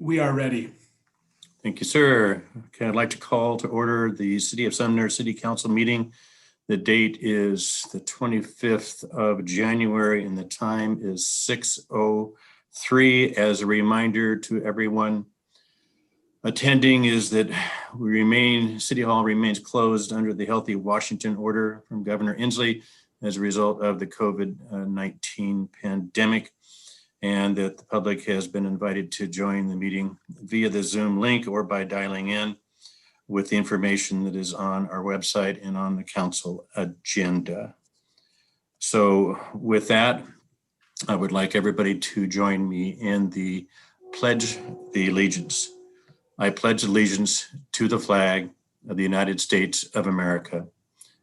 We are ready. Thank you, sir. Okay, I'd like to call to order the City of Sumner City Council meeting. The date is the 25th of January and the time is 6:03. As a reminder to everyone attending is that City Hall remains closed under the Healthy Washington order from Governor Inslee as a result of the COVID-19 pandemic, and that the public has been invited to join the meeting via the Zoom link or by dialing in with the information that is on our website and on the council agenda. So with that, I would like everybody to join me in the Pledge the Allegiance. I pledge allegiance to the flag of the United States of America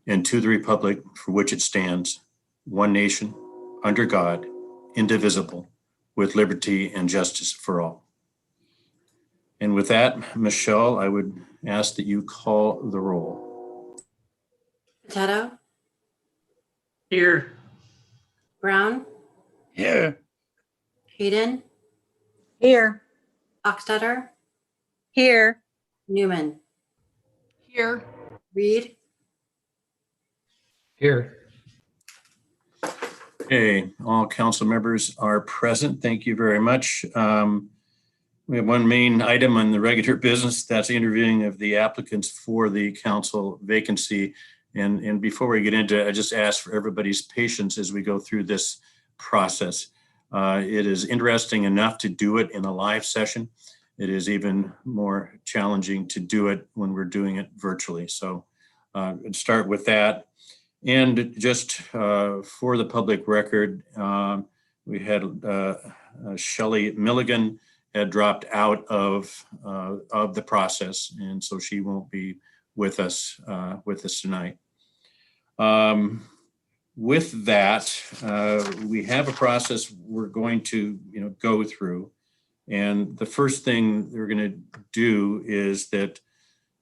and to the republic for which it stands, one nation, under God, indivisible, with liberty and justice for all. And with that, Michelle, I would ask that you call the roll. Potato, Here. Brown, Here. Hayden, Here. Hochstetter, Here. Newman, Here. Reed, Here. Okay, all council members are present. Thank you very much. We have one main item on the regular business. That's the interviewing of the applicants for the council vacancy. And before we get into it, I just ask for everybody's patience as we go through this process. It is interesting enough to do it in a live session. It is even more challenging to do it when we're doing it virtually. So let's start with that. And just for the public record, we had Shelley Milligan had dropped out of the process, and so she won't be with us tonight. With that, we have a process we're going to go through, and the first thing we're going to do is that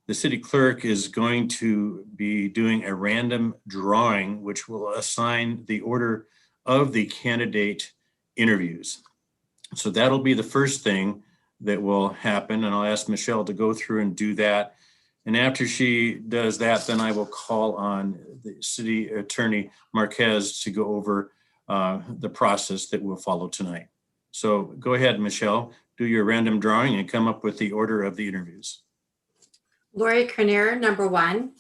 the city clerk is going to be doing a random drawing, which will assign the order of the candidate interviews. So that'll be the first thing that will happen. And I'll ask Michelle to go through and do that. And after she does that, then I will call on the city attorney Marquez to go over the process that will follow tonight. So go ahead, Michelle, do your random drawing and come up with the order of the interviews. Lori Kerner, number 1.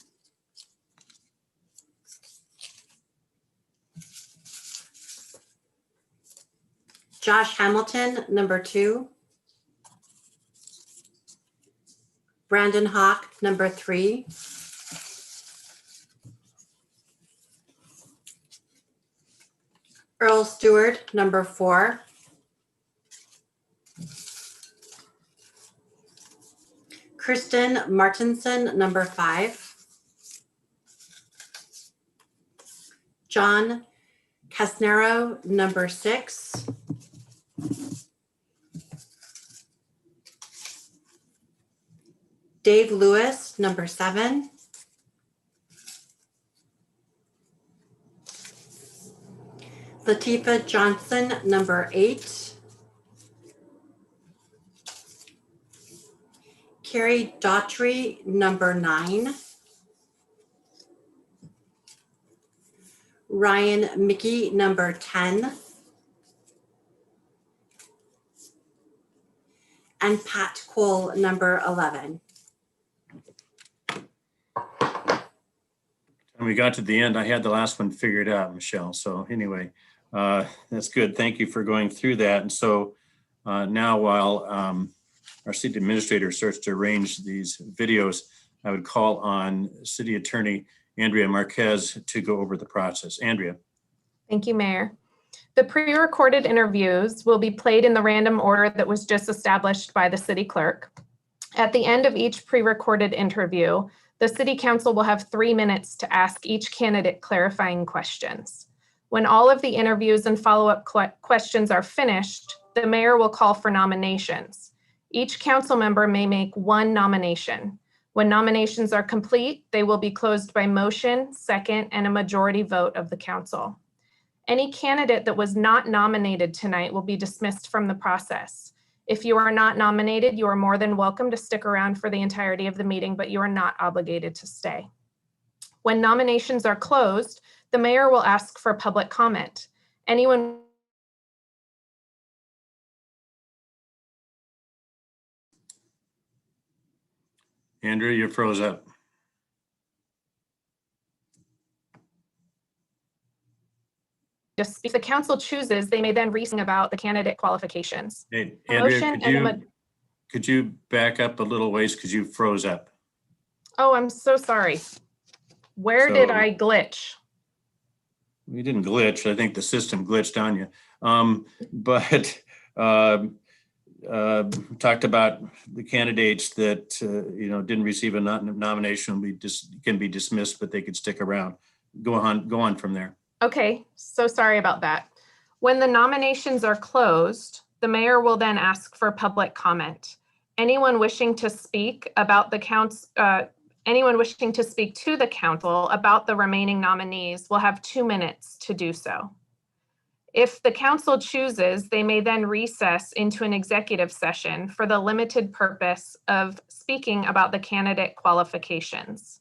Josh Hamilton, number 2. Brandon Hawk, number 3. Earl Stewart, number 4. Kristen Martinson, number 5. John Casnero, number 6. Dave Lewis, number 7. Latifa Johnson, number 8. Carrie Daughtry, number 9. Ryan Mickey, number 10. And Pat Cole, number 11. When we got to the end, I had the last one figured out, Michelle. So anyway, that's good. Thank you for going through that. And so now while our city administrator starts to arrange these videos, I would call on City Attorney Andrea Marquez to go over the process. Andrea. Thank you, Mayor. The pre-recorded interviews will be played in the random order that was just established by the city clerk. At the end of each pre-recorded interview, the city council will have 3 minutes to ask each candidate clarifying questions. When all of the interviews and follow-up questions are finished, the mayor will call for nominations. Each council member may make 1 nomination. When nominations are complete, they will be closed by motion, second, and a majority vote of the council. Any candidate that was not nominated tonight will be dismissed from the process. If you are not nominated, you are more than welcome to stick around for the entirety of the meeting, but you are not obligated to stay. When nominations are closed, the mayor will ask for public comment. Anyone Andrea, you froze up. just, if the council chooses, they may then reason about the candidate qualifications. Hey, A Andrea, motion and a could you back up a little ways because you froze up? Oh, I'm so sorry. Where did So- I glitch? You didn't glitch. I think the system glitched on you. But talked about the candidates that didn't receive a nomination. We just can be dismissed, but they could stick around. Go on from there. Okay, so sorry about that. When the nominations are closed, the mayor will then ask for public comment. Anyone wishing to speak about anyone wishing to speak to the council about the remaining nominees will have 2 minutes to do so. If the council chooses, they may then recess into an executive session for the limited purpose of speaking about the candidate qualifications.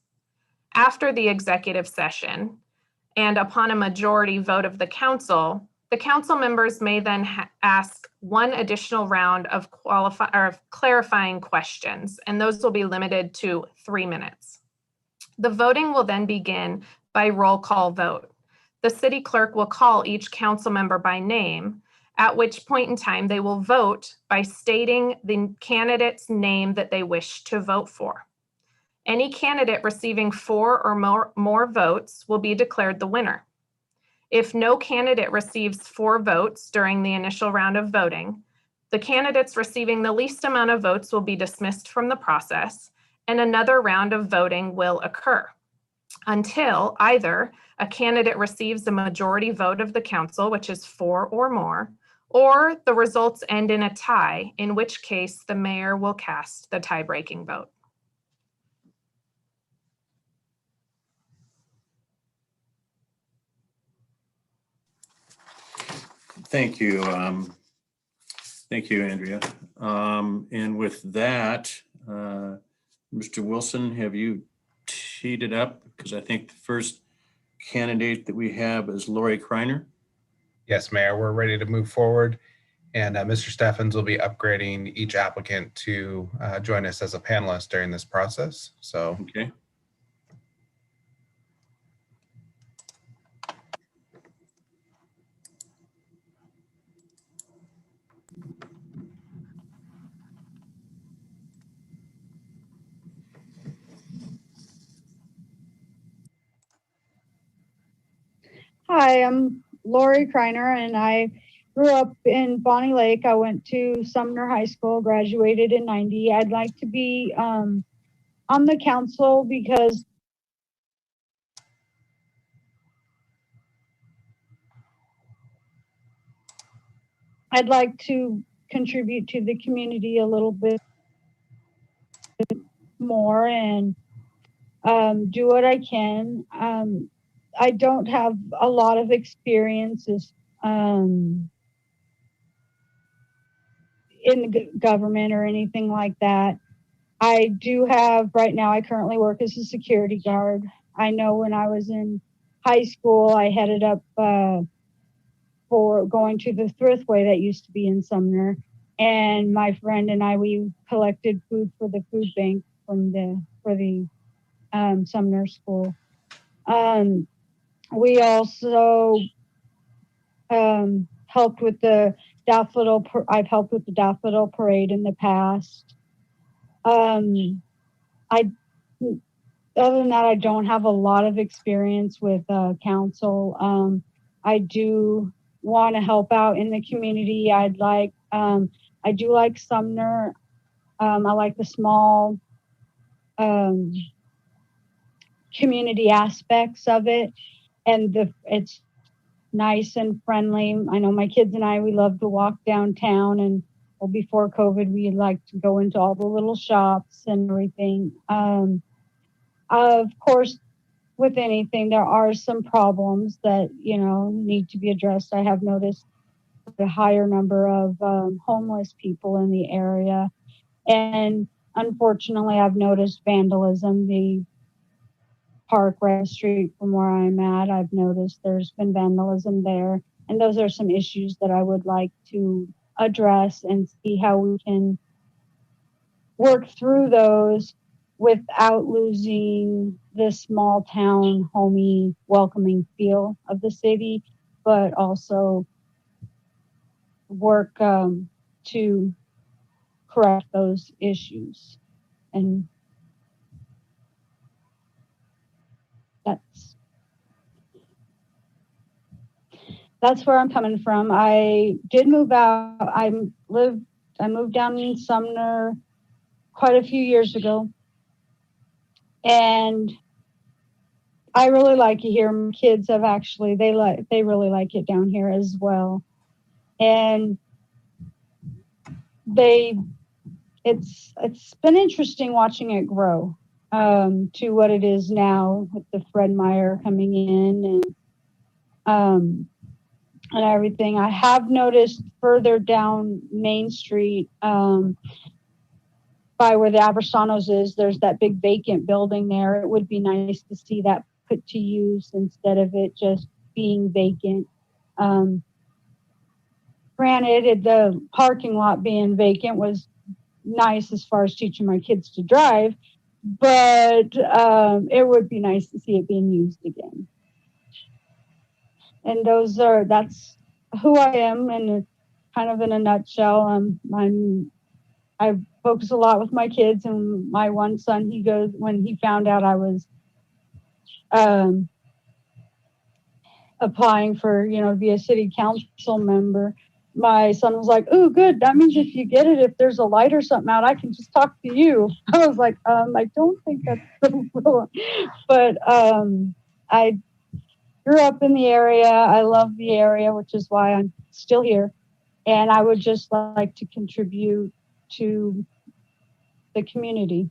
After the executive session, and upon a majority vote of the council members may then ask one additional round of clarifying questions, and those will be limited to 3 minutes. The voting will then begin by roll call vote. The city clerk will call each council member by name, at which point in time they will vote by stating the candidate's name that they wish to vote for. Any candidate receiving 4 or more votes will be declared the winner. If no candidate receives 4 votes during the initial round of voting, the candidates receiving the least amount of votes will be dismissed from the process, and another round of voting will occur until either a candidate receives a majority vote of the council, which is 4 or more, or the results end in a tie, in which case the mayor will cast the tie-breaking vote. Thank you. Thank you, Andrea. And with that, Mr. Wilson, have you teed it up? Because I think the first candidate that we have is Lori Kreiner. Yes, Mayor, we're ready to move forward. And Mr. Steffens will be upgrading each applicant to join us as a panelist during this process. So Okay. Hi, I'm Lori Kreiner, and I grew up in Bonnie Lake. I went to Sumner High School, graduated in '90. I'd like to be on the council because I'd like to contribute to the community a little bit more and do what I can. I don't have a lot of experiences in the government or anything like that. I do have, right now, I currently work as a security guard. I know when I was in high school, I headed up for going to the Thriftway that used to be in Sumner. And my friend and I, we collected food for the food bank for the Sumner school. We also helped with the daffodil. I've helped with the daffodil parade in the past. Other than that, I don't have a lot of experience with council. I do want to help out in the community. I do like Sumner. I like the small community aspects of it, and it's nice and friendly. I know my kids and I, we love to walk downtown, and well, before COVID, we like to go into all the little shops and everything. Of course, with anything, there are some problems that, need to be addressed. I have noticed a higher number of homeless people in the area. And unfortunately, I've noticed vandalism. The park right the street from where I'm at, I've noticed there's been vandalism there. And those are some issues that I would like to address and see how we can work through those without losing the small town, homey, welcoming feel of the city, but also work to correct those issues. And that's where I'm coming from. I did move out. I moved down in Sumner quite a few years ago. And I really like it here. My kids have actually, they really like it down here as well. And it's been interesting watching it grow to what it is now with the Fred Meyer coming in and everything. I have noticed further down Main Street, by where the Abersanos is, there's that big vacant building there. It would be nice to see that put to use instead of it just being vacant. Granted, the parking lot being vacant was nice as far as teaching my kids to drive, but it would be nice to see it being used again. And that's who I am in kind of in a nutshell. I focus a lot with my kids, and my one son, when he found out I was applying for, to be a city council member, my son was like, "Oh, good. That means if you get it, if there's a light or something out, I can just talk to you." I was like, I don't think that's so cool. But I grew up in the area. I love the area, which is why I'm still here. And I would just like to contribute to the community.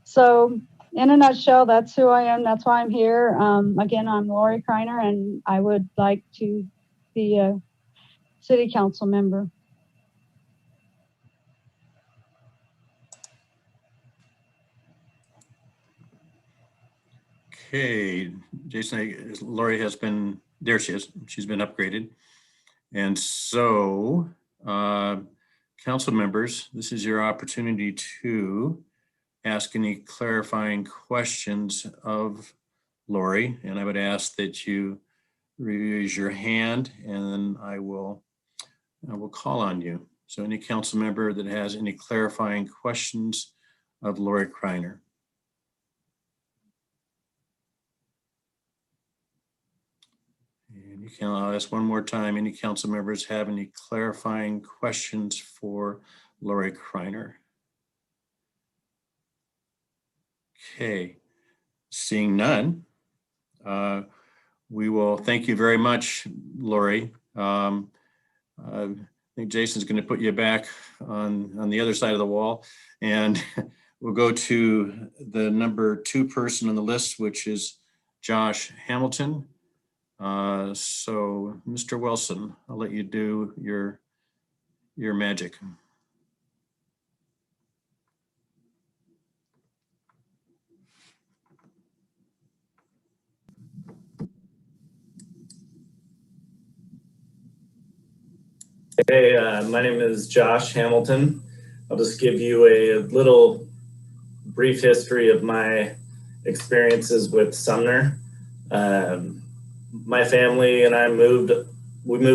So in a nutshell, that's who I am. That's why I'm here. Again, I'm Lori Kreiner, and I would like to be a city council member. Okay, Jason, Lori has been, there she is, she's been upgraded. And so, council members, this is your opportunity to ask any clarifying questions of Lori. And I would ask that you raise your hand and then I will call on you. So any council member that has any clarifying questions of Lori Kreiner. And I'll ask one more time, any council members have any clarifying questions for Lori Kreiner? Okay, seeing none, we will thank you very much, Lori. I think Jason's going to put you back on the other side of the wall, and we'll go to the number 2 person on the list, which is Josh Hamilton. So Mr. Wilson, I'll let you do your magic. Hey, my name is Josh Hamilton. I'll just give you a little brief history of my experiences with Sumner. My family and I moved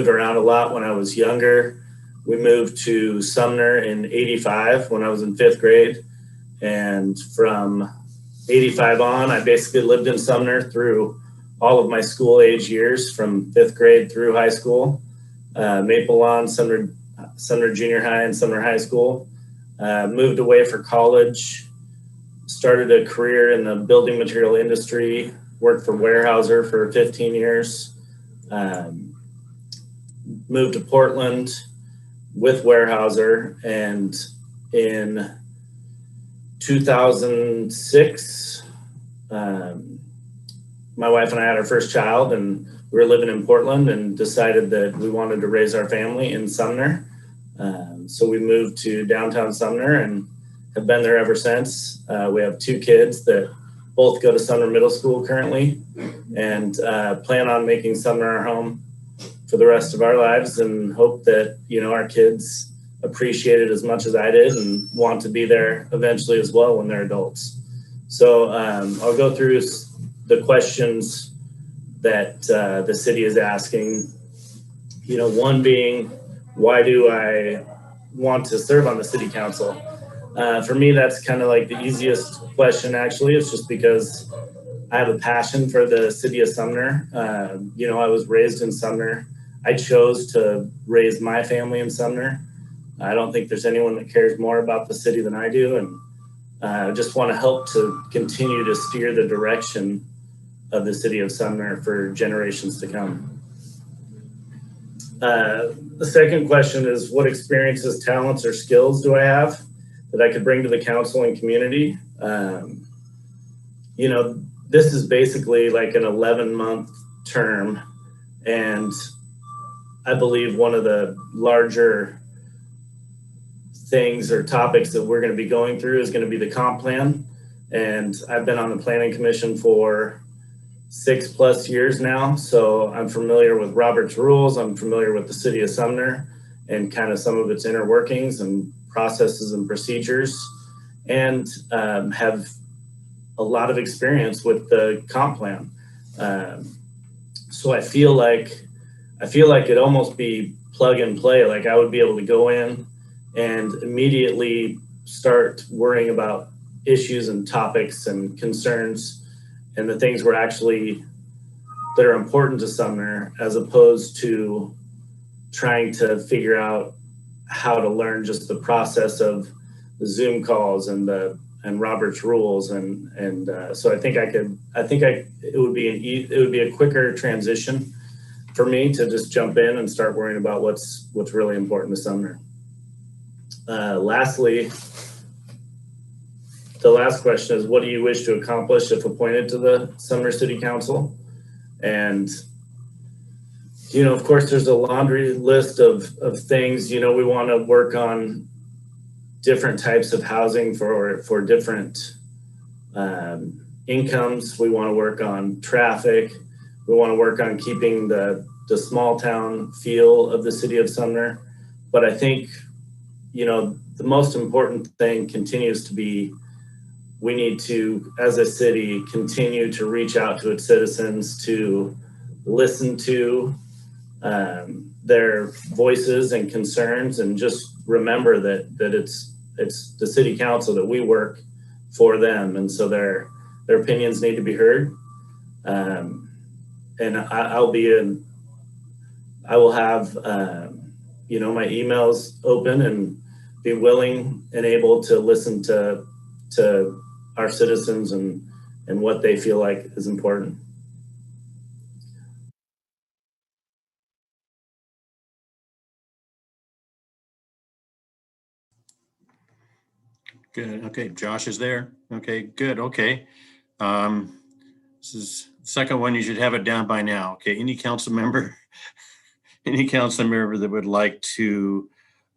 around a lot when I was younger. We moved to Sumner in '85 when I was in 5th grade. And from '85 on, I basically lived in Sumner through all of my school age years from 5th grade through high school. Maple Lawn, Sumner Junior High and Sumner High School. Moved away for college, started a career in the building material industry, worked for Weyerhaeuser for 15 years, moved to Portland with Weyerhaeuser, and in 2006, my wife and I had our first child, and we were living in Portland and decided that we wanted to raise our family in Sumner. So we moved to downtown Sumner and have been there ever since. We have 2 kids that both go to Sumner Middle School currently, and plan on making Sumner our home for the rest of our lives, and hope that, you know, our kids appreciate it as much as I did and want to be there eventually as well when they're adults. So I'll go through the questions that the city is asking. You know, one being, why do I want to serve on the city council? For me, that's kind of like the easiest question, actually. It's just because I have a passion for the city of Sumner. You know, I was raised in Sumner. I chose to raise my family in Sumner. I don't think there's anyone that cares more about the city than I do. And I just want to help to continue to steer the direction of the city of Sumner for generations to come. The second question is, what experiences, talents, or skills do I have that I could bring to the council and community? You know, this is basically like an 11-month term, and I believe one of the larger things or topics that we're going to be going through is going to be the comp plan. And I've been on the planning commission for 6+ years now, so I'm familiar with Robert's rules. I'm familiar with the city of Sumner and kind of some of its inner workings and processes and procedures, and have a lot of experience with the comp plan. So I feel like it'd almost be plug and play. Like I would be able to go in and immediately start worrying about issues and topics and concerns and the things that are important to Sumner, as opposed to trying to figure out how to learn just the process of the Zoom calls and Robert's rules. And so I think it would be a quicker transition for me to just jump in and start worrying about what's really important to Sumner. Lastly, the last question is, what do you wish to accomplish if appointed to the Sumner City Council? And, you know, of course, there's a laundry list of things. You know, we want to work on different types of housing for different incomes. We want to work on traffic. We want to work on keeping the small town feel of the city of Sumner. But I think, you know, the most important thing continues to be, we need to, as a city, continue to reach out to its citizens, to listen to their voices and concerns, and just remember that it's the city council, that we work for them, and so their opinions need to be heard. And I will have you know, my emails open and be willing and able to listen to our citizens and what they feel like is important. Good. Okay, Josh is there. Okay, good. Okay. This is the second one. You should have it down by now. Okay, any council member that would like to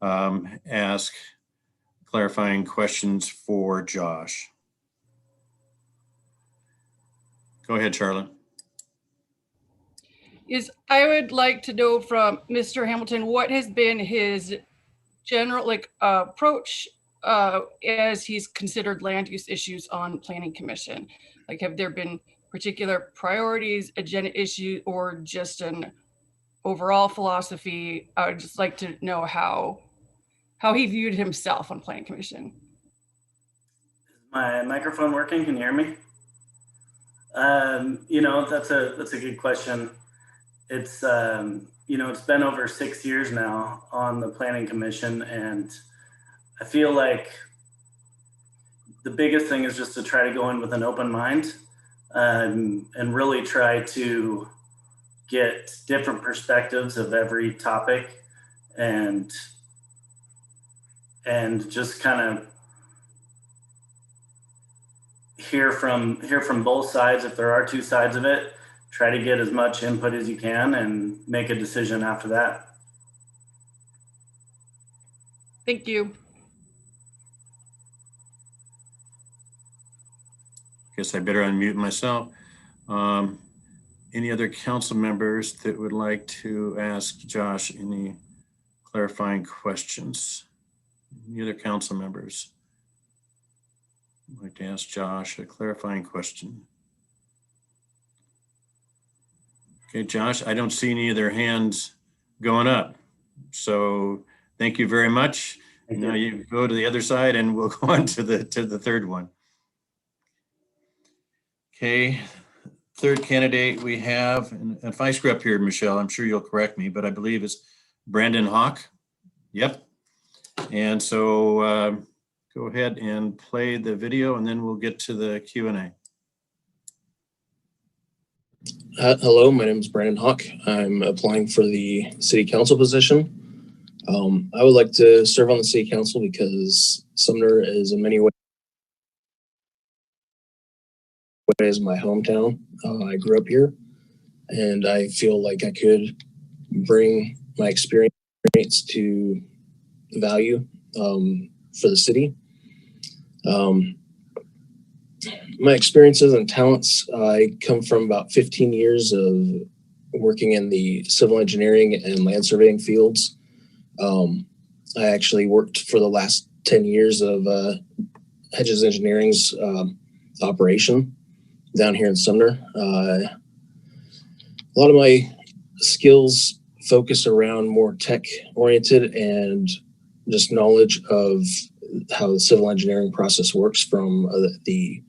ask clarifying questions for Josh? Go ahead, Charlotte. I would like to know from Mr. Hamilton, what has been his general approach as he's considered land use issues on Planning Commission? Like, have there been particular priorities, agenda issue, or just an overall philosophy? I would just like to know how he viewed himself on Planning Commission. Is my microphone working? Can you hear me? You know, that's a good question. It's you know, it's been over 6 years now on the Planning Commission, and I feel like the biggest thing is just to try to go in with an open mind, and really try to get different perspectives of every topic, and just kind of hear from both sides, if there are two sides of it. try to get as much input as you can and make a decision after that. Thank you. Guess I better unmute myself. Any other council members that would like to ask Josh any clarifying questions? Any other council members? I'd like to ask Josh a clarifying question. Okay, Josh, I don't see any of their hands going up. So thank you very much. Now you go to the other side and we'll go on to the third one. Okay, third candidate we have, and if I screw up here, Michelle, I'm sure you'll correct me, but I believe it's Brandon Hawk. Yep. And so go ahead and play the video and then we'll get to the Q&A. Hello, my name is Brandon Hawk. I'm applying for the city council position. I would like to serve on the city council because Sumner is in many ways my hometown. I grew up here and I feel like I could bring my experience to value for the city. My experiences and talents, I come from about 15 years of working in the civil engineering and land surveying fields. I actually worked for the last 10 years of Hedges Engineering's operation down here in Sumner. A lot of my skills focus around more tech oriented and just knowledge of how the civil engineering process works from the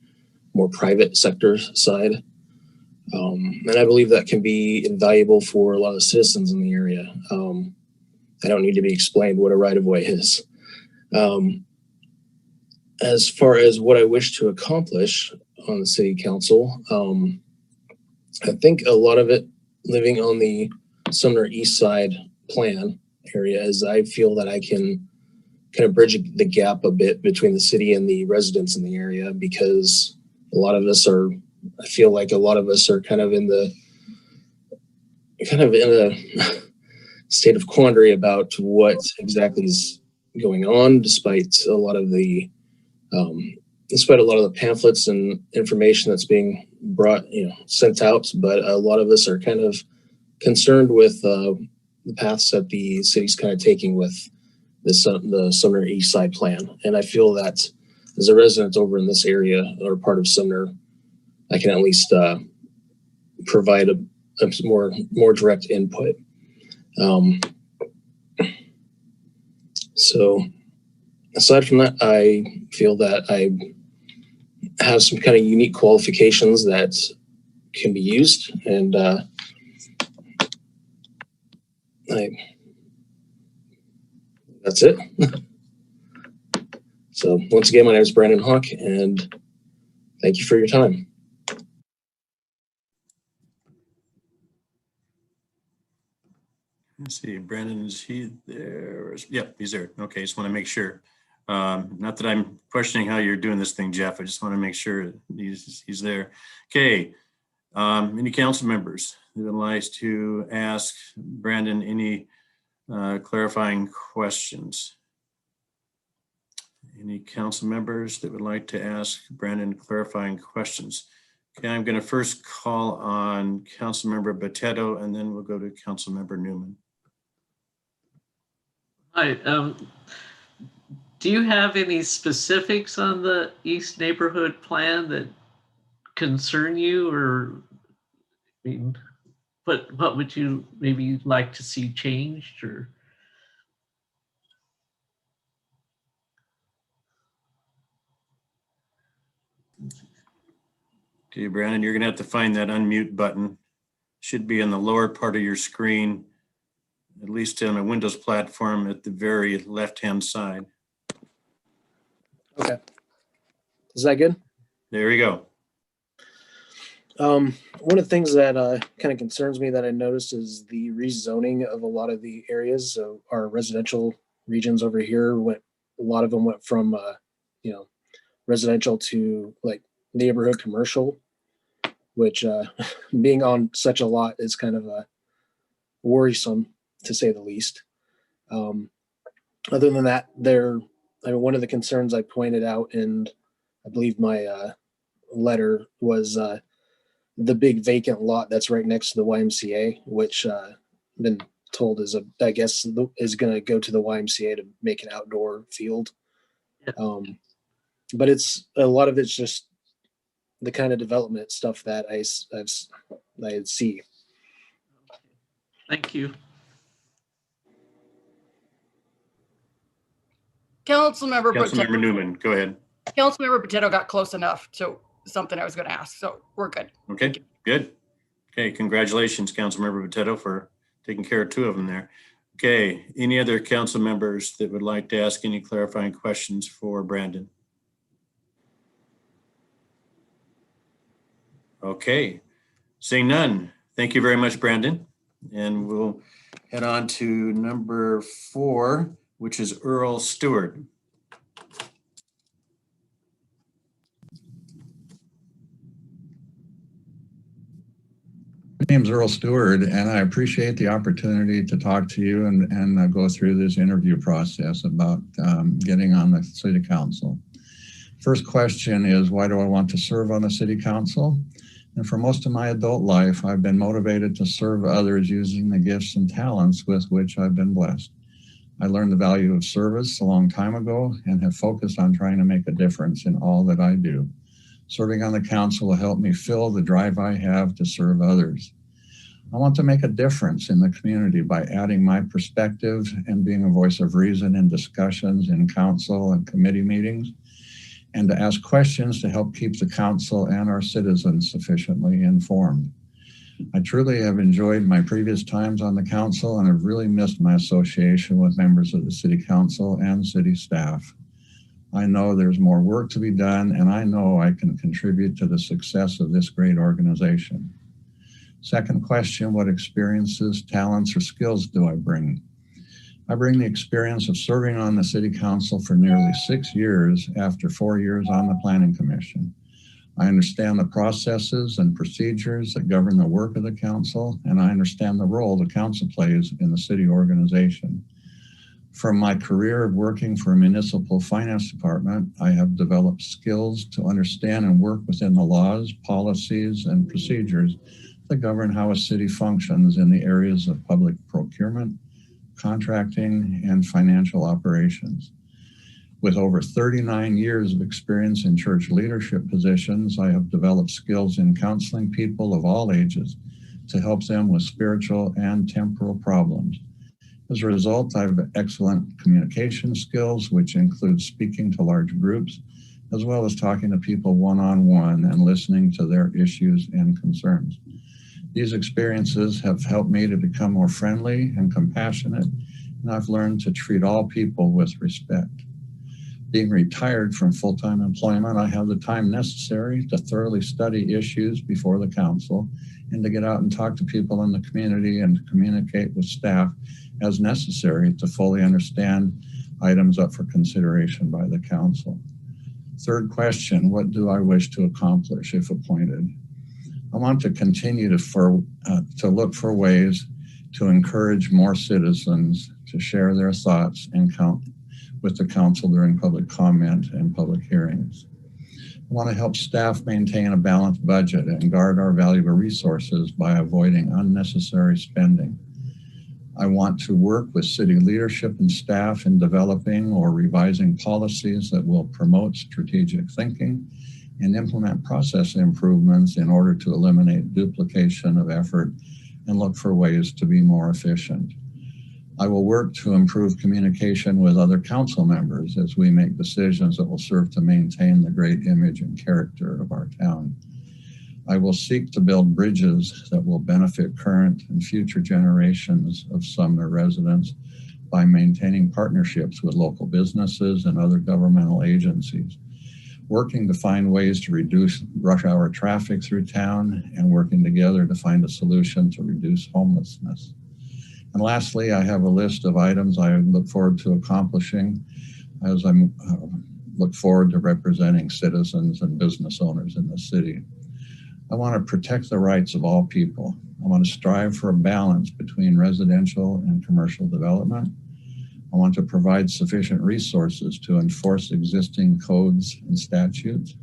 more private sector side. And I believe that can be invaluable for a lot of citizens in the area. I don't need to be explained what a right-of-way is. As far as what I wish to accomplish on the city council, I think a lot of it living on the Sumner East Side plan area is I feel that I can kind of bridge the gap a bit between the city and the residents in the area, because a lot of us are, I feel like a lot of us are kind of in a state of quandary about what exactly is going on, despite a lot of the pamphlets and information that's being brought, sent out. But a lot of us are kind of concerned with the paths that the city's kind of taking with the Sumner East Side plan. And I feel that as a resident over in this area or part of Sumner, I can at least provide a more direct input. So aside from that, I feel that I have some kind of unique qualifications that can be used, and that's it. So once again, my name is Brandon Hawk, and thank you for your time. Let's see, Brandon, is he there? Yep, he's there. Okay, just want to make sure. Not that I'm questioning how you're doing this thing, Jeff. I just want to make sure he's there. Okay, any council members that would like to ask Brandon any clarifying questions? Any council members that would like to ask Brandon clarifying questions? Okay, I'm going to first call on Councilmember Botetto, and then we'll go to Councilmember Newman. Hi, do you have any specifics on the East Neighborhood Plan that concern you, or I mean, what would you maybe like to see changed, or? Okay, Brandon, you're gonna have to find that unmute button. Should be in the lower part of your screen, at least on a Windows platform at the very left-hand side. Okay. Is that good? There you go. One of the things that kind of concerns me that I noticed is the rezoning of a lot of the areas. So our residential regions over here a lot of them went from, residential to like neighborhood commercial. which being on such a lot is kind of worrisome, to say the least. Other than that, one of the concerns I pointed out, and I believe my letter, was the big vacant lot that's right next to the YMCA, which been told is I guess is going to go to the YMCA to make an outdoor field. But a lot of it's just the kind of development stuff that I see. Thank you. Councilmember Councilmember Newman, go ahead. Councilmember Potato got close enough to something I was going to ask, so we're good. Okay, good. Okay, congratulations, Councilmember Potato, for taking care of 2 of them there. Okay, any other council members that would like to ask any clarifying questions for Brandon? Okay, seeing none. Thank you very much, Brandon. And we'll head on to number 4, which is Earl Stewart. My name's Earl Stewart, and I appreciate the opportunity to talk to you and go through this interview process about getting on the city council. First question is, why do I want to serve on the city council? And for most of my adult life, I've been motivated to serve others using the gifts and talents with which I've been blessed. I learned the value of service a long time ago and have focused on trying to make a difference in all that I do. Serving on the council will help me fill the drive I have to serve others. I want to make a difference in the community by adding my perspective and being a voice of reason in discussions in council and committee meetings, and to ask questions to help keep the council and our citizens sufficiently informed. I truly have enjoyed my previous times on the council and have really missed my association with members of the city council and city staff. I know there's more work to be done, and I know I can contribute to the success of this great organization. Second question, what experiences, talents, or skills do I bring? I bring the experience of serving on the city council for nearly 6 years after 4 years on the planning commission. I understand the processes and procedures that govern the work of the council, and I understand the role the council plays in the city organization. From my career of working for a municipal finance department, I have developed skills to understand and work within the laws, policies, and procedures that govern how a city functions in the areas of public procurement, contracting, and financial operations. With over 39 years of experience in church leadership positions, I have developed skills in counseling people of all ages to help them with spiritual and temporal problems. As a result, I have excellent communication skills, which include speaking to large groups, as well as talking to people one-on-one and listening to their issues and concerns. These experiences have helped me to become more friendly and compassionate, and I've learned to treat all people with respect. Being retired from full-time employment, I have the time necessary to thoroughly study issues before the council and to get out and talk to people in the community and to communicate with staff as necessary to fully understand items up for consideration by the council. Third question, what do I wish to accomplish if appointed? I want to continue to look for ways to encourage more citizens to share their thoughts and with the council during public comment and public hearings. I want to help staff maintain a balanced budget and guard our valuable resources by avoiding unnecessary spending. I want to work with city leadership and staff in developing or revising policies that will promote strategic thinking and implement process improvements in order to eliminate duplication of effort and look for ways to be more efficient. I will work to improve communication with other council members as we make decisions that will serve to maintain the great image and character of our town. I will seek to build bridges that will benefit current and future generations of Sumner residents by maintaining partnerships with local businesses and other governmental agencies, working to find ways to reduce rush hour traffic through town, and working together to find a solution to reduce homelessness. And lastly, I have a list of items I look forward to accomplishing as I look forward to representing citizens and business owners in the city. I want to protect the rights of all people. I want to strive for a balance between residential and commercial development. I want to provide sufficient resources to enforce existing codes and statutes.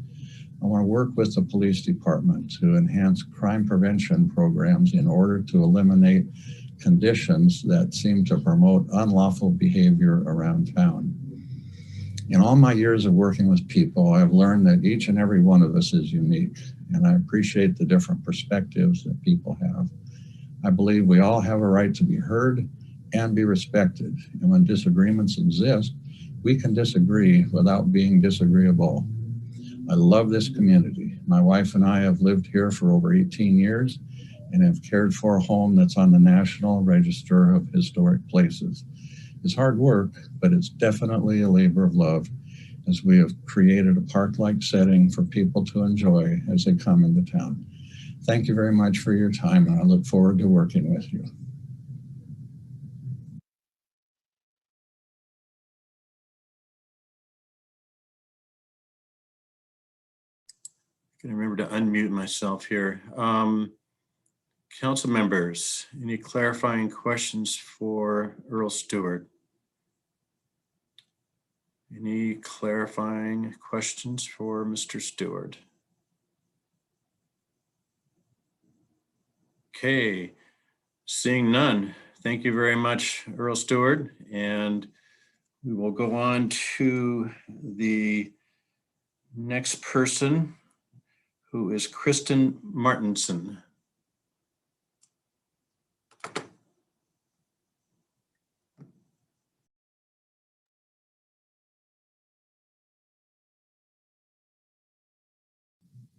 I want to work with the police department to enhance crime prevention programs in order to eliminate conditions that seem to promote unlawful behavior around town. In all my years of working with people, I've learned that each and every one of us is unique, and I appreciate the different perspectives that people have. I believe we all have a right to be heard and be respected. And when disagreements exist, we can disagree without being disagreeable. I love this community. My wife and I have lived here for over 18 years and have cared for a home that's on the National Register of Historic Places. It's hard work, but it's definitely a labor of love, as we have created a park-like setting for people to enjoy as they come into town. Thank you very much for your time, and I look forward to working with you. I can remember to unmute myself here. Council members, any clarifying questions for Earl Stewart? Any clarifying questions for Mr. Stewart? Okay, seeing none. Thank you very much, Earl Stewart. And we will go on to the next person, who is Kristen Martinson.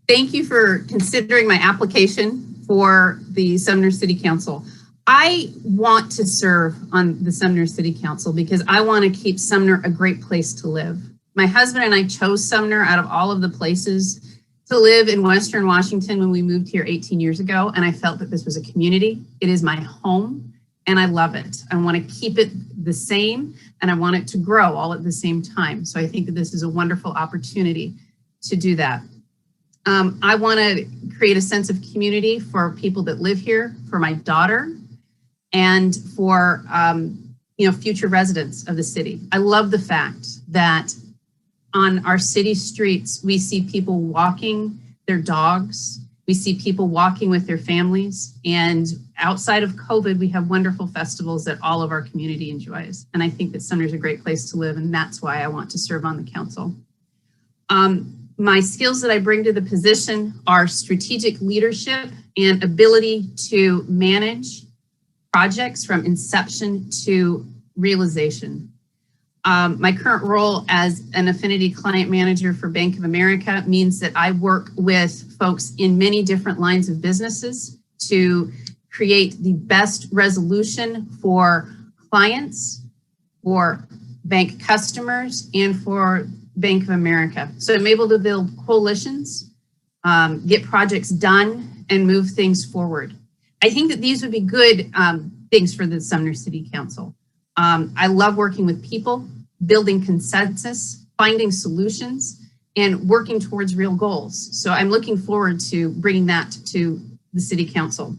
Thank you for considering my application for the Sumner City Council. I want to serve on the Sumner City Council because I want to keep Sumner a great place to live. My husband and I chose Sumner out of all of the places to live in Western Washington when we moved here 18 years ago, and I felt that this was a community. It is my home, and I love it. I want to keep it the same, and I want it to grow all at the same time. So I think that this is a wonderful opportunity to do that. I want to create a sense of community for people that live here, for my daughter, and for future residents of the city. I love the fact that on our city streets, we see people walking their dogs. We see people walking with their families. And outside of COVID, we have wonderful festivals that all of our community enjoys. And I think that Sumner's a great place to live, and that's why I want to serve on the council. My skills that I bring to the position are strategic leadership and ability to manage projects from inception to realization. My current role as an affinity client manager for Bank of America means that I work with folks in many different lines of businesses to create the best resolution for clients, for bank customers, and for Bank of America. So I'm able to build coalitions, get projects done, and move things forward. I think that these would be good things for the Sumner City Council. I love working with people, building consensus, finding solutions, and working towards real goals. So I'm looking forward to bringing that to the City Council.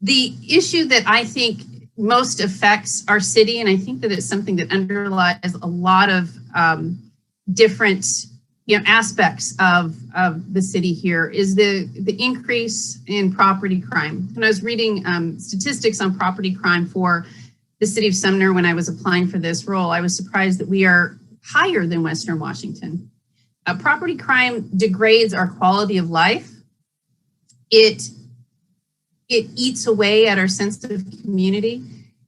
The issue that I think most affects our city, and I think that it's something that underlies a lot of different aspects of the city here, is the increase in property crime. And I was reading statistics on property crime for the city of Sumner when I was applying for this role. I was surprised that we are higher than Western Washington. Property crime degrades our quality of life. It eats away at our sense of community.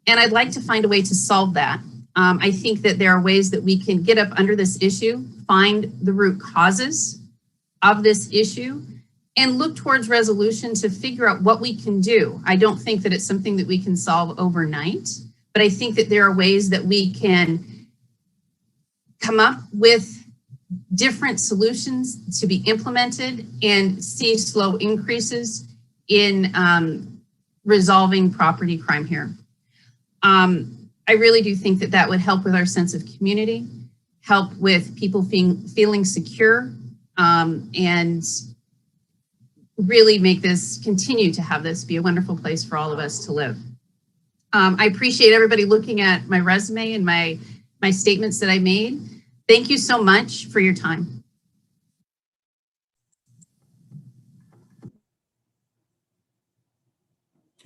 And I'd like to find a way to solve that. I think that there are ways that we can get up under this issue, find the root causes of this issue, and look towards resolution to figure out what we can do. I don't think that it's something that we can solve overnight, but I think that there are ways that we can come up with different solutions to be implemented and see slow increases in resolving property crime here. I really do think that that would help with our sense of community, help with people feeling secure, and really make this, continue to have this be a wonderful place for all of us to live. I appreciate everybody looking at my resume and my statements that I made. Thank you so much for your time.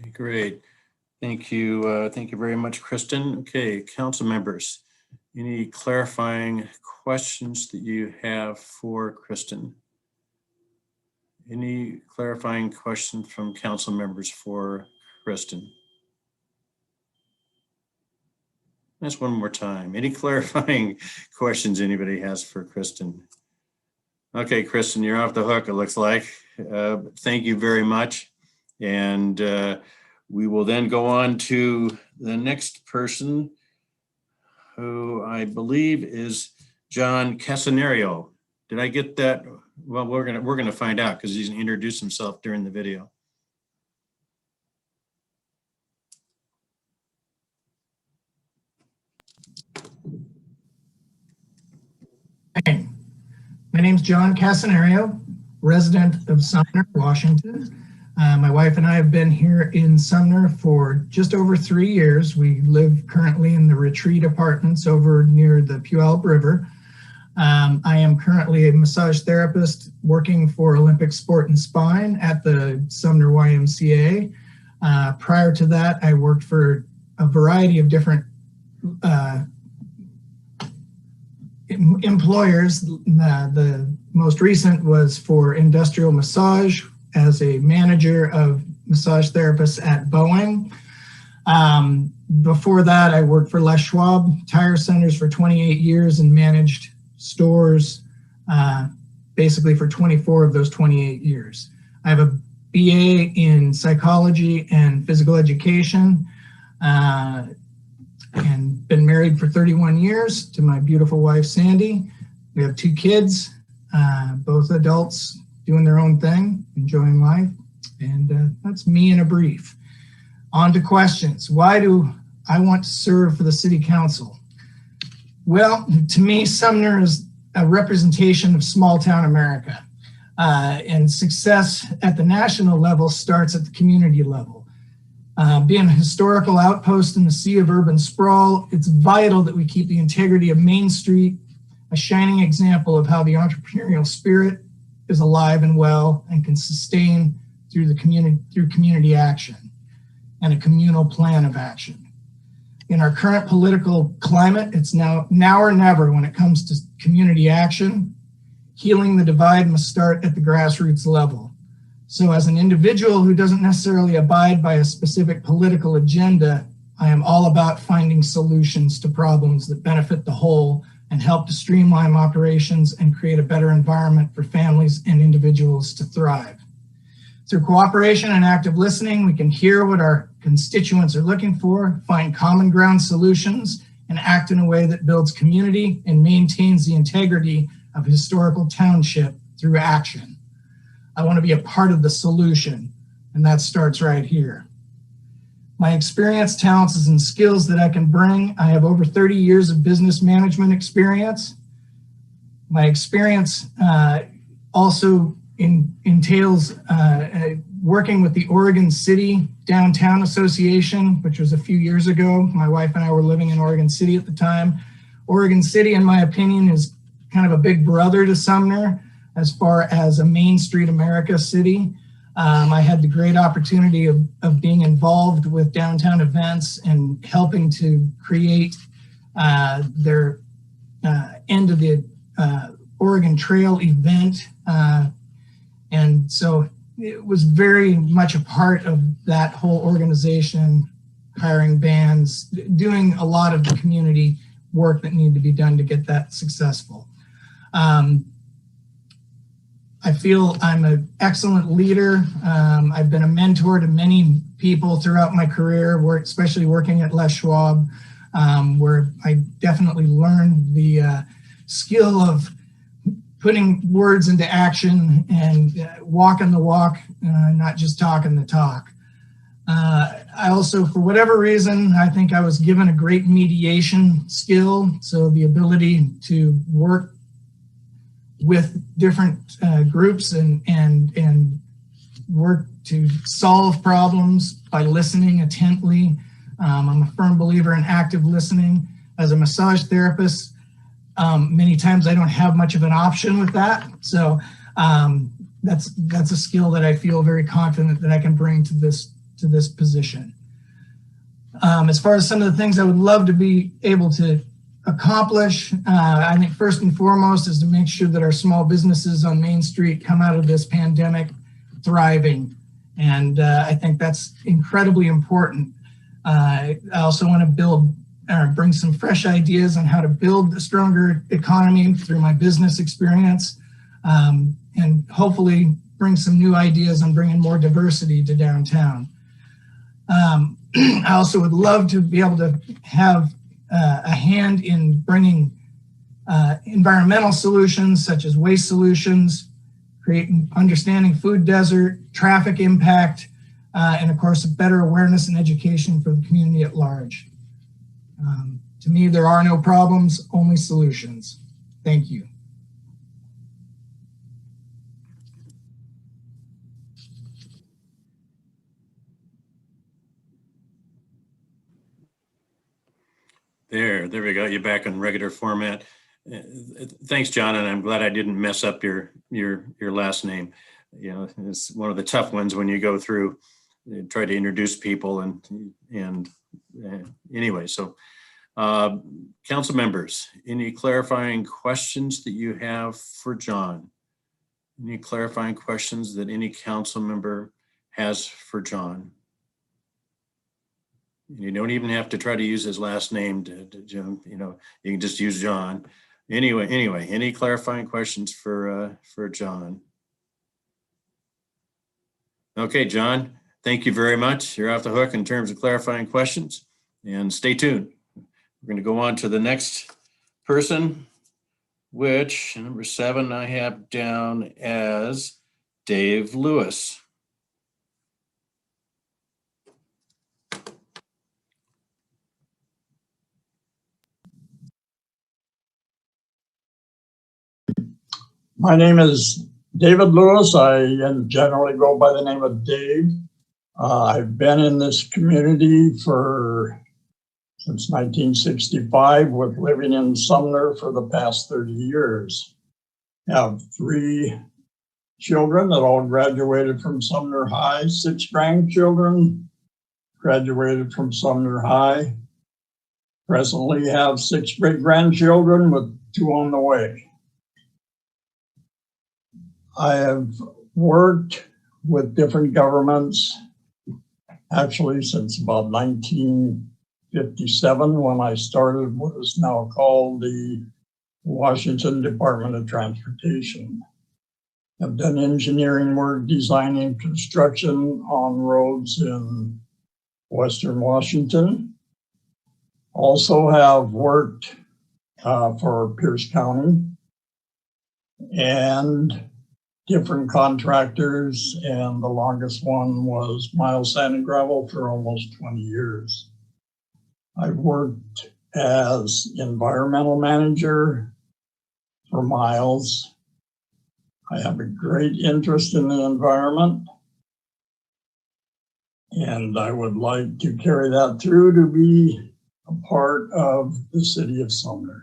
Okay, great. Thank you. Thank you very much, Kristen. Okay, council members, any clarifying questions that you have for Kristen? Any clarifying questions from council members for Kristen? That's one more time. Any clarifying questions anybody has for Kristen? Okay, Kristen, you're off the hook, it looks like. Thank you very much. And we will then go on to the next person, who I believe is John Casenario. Did I get that? Well, we're gonna find out because he's introduced himself during the video. Hey, my name's John Casenario, resident of Sumner, Washington. My wife and I have been here in Sumner for just over 3 years. We live currently in the Retreat Apartments over near the Puyallup River. I am currently a massage therapist working for Olympic Sport and Spine at the Sumner YMCA. Prior to that, I worked for a variety of different employers. The most recent was for Industrial Massage as a manager of massage therapists at Boeing. Before that, I worked for Les Schwab Tire Centers for 28 years and managed stores basically for 24 of those 28 years. I have a BA in psychology and physical education and been married for 31 years to my beautiful wife, Sandy. We have 2 kids, both adults doing their own thing, enjoying life. And that's me in a brief. On to questions. Why do I want to serve for the city council? Well, to me, Sumner is a representation of small town America. And success at the national level starts at the community level. Being a historical outpost in the sea of urban sprawl, it's vital that we keep the integrity of Main Street, a shining example of how the entrepreneurial spirit is alive and well and can sustain through community action and a communal plan of action. In our current political climate, it's now or never when it comes to community action. Healing the divide must start at the grassroots level. So as an individual who doesn't necessarily abide by a specific political agenda, I am all about finding solutions to problems that benefit the whole and help to streamline operations and create a better environment for families and individuals to thrive. Through cooperation and active listening, we can hear what our constituents are looking for, find common ground solutions, and act in a way that builds community and maintains the integrity of historical township through action. I want to be a part of the solution, and that starts right here. My experience, talents, and skills that I can bring. I have over 30 years of business management experience. My experience also entails working with the Oregon City Downtown Association, which was a few years ago. My wife and I were living in Oregon City at the time. Oregon City, in my opinion, is kind of a big brother to Sumner as far as a Main Street America city. I had the great opportunity of being involved with downtown events and helping to create their end of the Oregon Trail event. And so it was very much a part of that whole organization, hiring bands, doing a lot of the community work that needed to be done to get that successful. I feel I'm an excellent leader. I've been a mentor to many people throughout my career, especially working at Les Schwab, where I definitely learned the skill of putting words into action and walking the walk, not just talking the talk. I also, for whatever reason, I think I was given a great mediation skill. So the ability to work with different groups and work to solve problems by listening intently. I'm a firm believer in active listening. As a massage therapist, many times I don't have much of an option with that. So that's a skill that I feel very confident that I can bring to this position. As far as some of the things I would love to be able to accomplish, I think first and foremost is to make sure that our small businesses on Main Street come out of this pandemic thriving. And I think that's incredibly important. I also want to bring some fresh ideas on how to build a stronger economy through my business experience, and hopefully bring some new ideas on bringing more diversity to downtown. I also would love to be able to have a hand in bringing environmental solutions such as waste solutions, creating understanding food desert, traffic impact, and of course, a better awareness and education for the community at large. To me, there are no problems, only solutions. Thank you. There we go. You're back in regular format. Thanks, John, and I'm glad I didn't mess up your last name. You know, it's one of the tough ones when you go through, try to introduce people, and anyway. So, council members, any clarifying questions that you have for John? Any clarifying questions that any council member has for John? You don't even have to try to use his last name to Jim, you know, you can just use John. Anyway, any clarifying questions for John? Okay, John, thank you very much. You're off the hook in terms of clarifying questions, and stay tuned. We're going to go on to the next person, which number 7 I have down as Dave Lewis. My name is David Lewis. I generally go by the name of Dave. I've been in this community since 1965, with living in Sumner for the past 30 years. I have 3 children that all graduated from Sumner High, 6 grandchildren graduated from Sumner High. Presently have 6 great-grandchildren with 2 on the way. I have worked with different governments actually since about 1957, when I started what is now called the Washington Department of Transportation. I've done engineering work, designing construction on roads in Western Washington. Also have worked for Pierce County and different contractors, and the longest one was Miles Sand and Gravel for almost 20 years. I've worked as environmental manager for Miles. I have a great interest in the environment, and I would like to carry that through to be a part of the city of Sumner.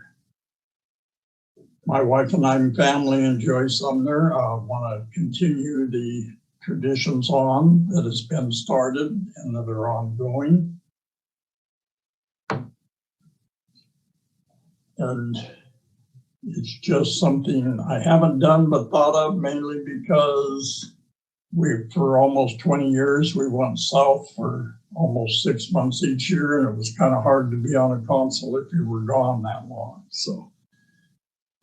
My wife and I and family enjoy Sumner. Want to continue the traditions on that has been started and that are ongoing. And it's just something I haven't done but thought of, mainly because for almost 20 years, we went south for almost 6 months each year, and it was kind of hard to be on a console if you were gone that long. So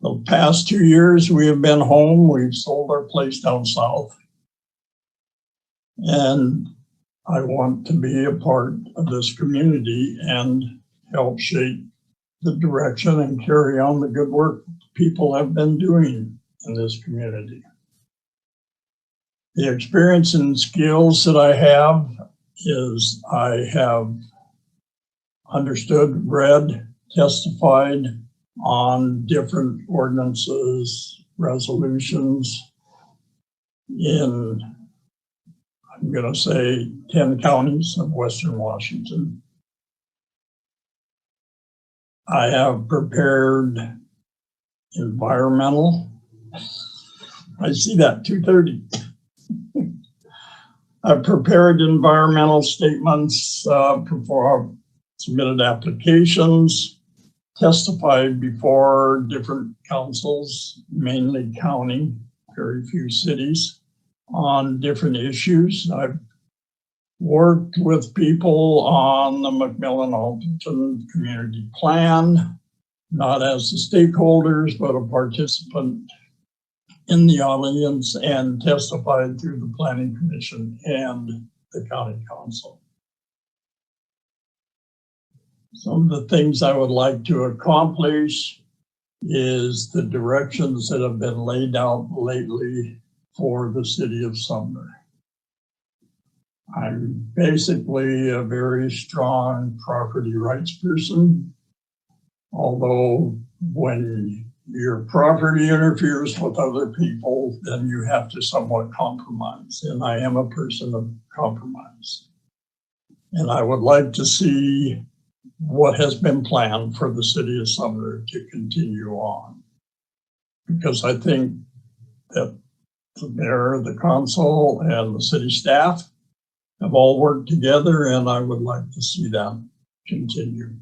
the past 2 years, we have been home. We've sold our place down south. And I want to be a part of this community and help shape the direction and carry on the good work people have been doing in this community. The experience and skills that I have is I have understood, read, testified on different ordinances, resolutions in I'm going to say 10 counties of Western Washington. I have prepared environmental. I see that 2:30. I've prepared environmental statements before I've submitted applications, testified before different councils, mainly county, very few cities, on different issues. I've worked with people on the McMillan-Alderton Community Plan, not as the stakeholders, but a participant in the audience, and testified through the Planning Commission and the County Council. Some of the things I would like to accomplish is the directions that have been laid out lately for the city of Sumner. I'm basically a very strong property rights person, although when your property interferes with other people, then you have to somewhat compromise. And I am a person of compromise. And I would like to see what has been planned for the city of Sumner to continue on. Because I think that the mayor, the council, and the city staff have all worked together, and I would like to see that continue.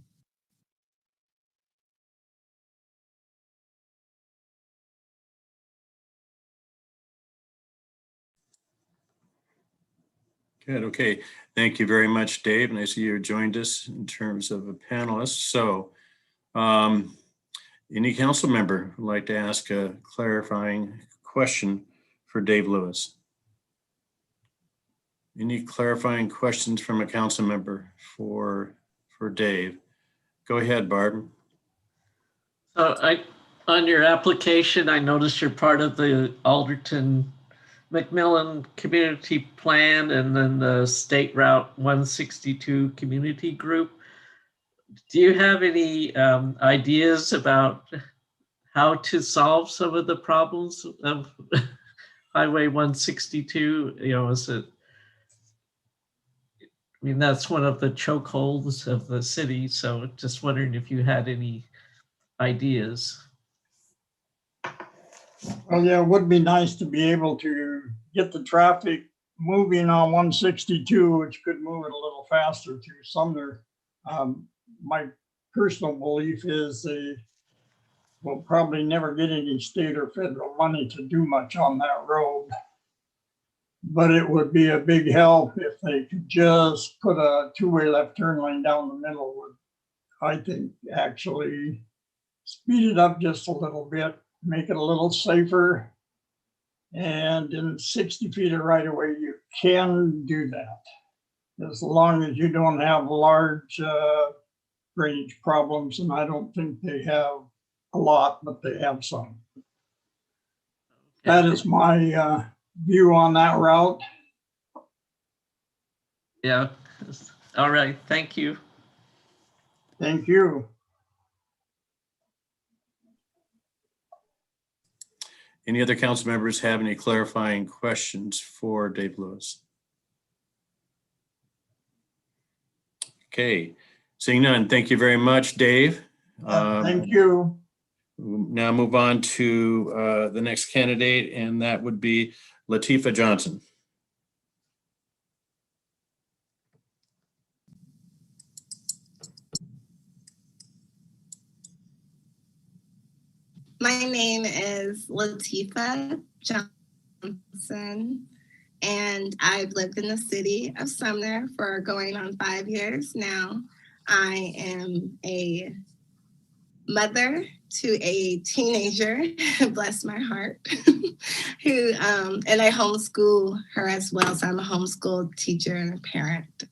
Good. Okay. Thank you very much, Dave. And I see you joined us in terms of a panelist. So any council member would like to ask a clarifying question for Dave Lewis? Any clarifying questions from a council member for Dave? Go ahead, Barb. On your application, I noticed you're part of the Alderton McMillan Community Plan and then the State Route 162 Community Group. Do you have any ideas about how to solve some of the problems of Highway 162? You know, I mean, that's one of the chokeholds of the city. So just wondering if you had any ideas. Well, yeah, it would be nice to be able to get the traffic moving on 162, which could move it a little faster through Sumner. My personal belief is they will probably never get any state or federal money to do much on that road. But it would be a big help if they could just put a two-way left turn lane down the middle. Would, I think, actually speed it up just a little bit, make it a little safer. And in 60 feet of right of way, you can do that as long as you don't have large drainage problems. And I don't think they have a lot, but they have some. That is my view on that route. Yeah. All right. Thank you. Thank you. Any other council members have any clarifying questions for Dave Lewis? Okay, seeing none, thank you very much, Dave. Thank you. We'll now move on to the next candidate, and that would be Latifah Johnson. My name is Latifah Johnson, and I've lived in the city of Sumner for going on 5 years now. I am a mother to a teenager, bless my heart, who, and I homeschool her as well. So I'm a homeschool teacher and a parent.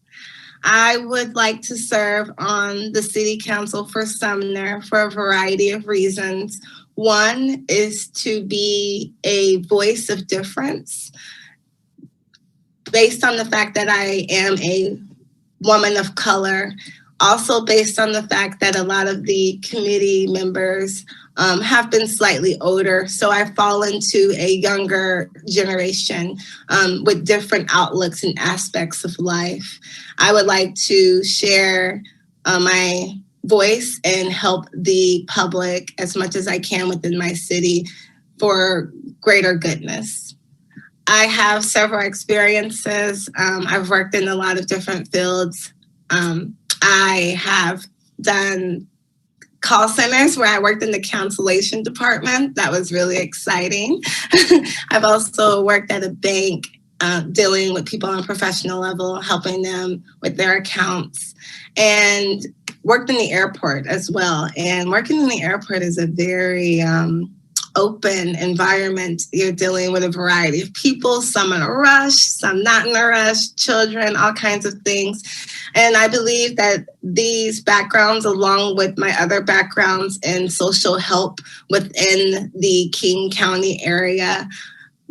I would like to serve on the City Council for Sumner for a variety of reasons. One is to be a voice of difference based on the fact that I am a woman of color. Also based on the fact that a lot of the committee members have been slightly older. So I fall into a younger generation with different outlooks and aspects of life. I would like to share my voice and help the public as much as I can within my city for greater goodness. I have several experiences. I've worked in a lot of different fields. I have done call centers where I worked in the cancellation department. That was really exciting. I've also worked at a bank dealing with people on a professional level, helping them with their accounts, and worked in the airport as well. And working in the airport is a very open environment. You're dealing with a variety of people, some in a rush, some not in a rush, children, all kinds of things. And I believe that these backgrounds, along with my other backgrounds in social help within the King County area,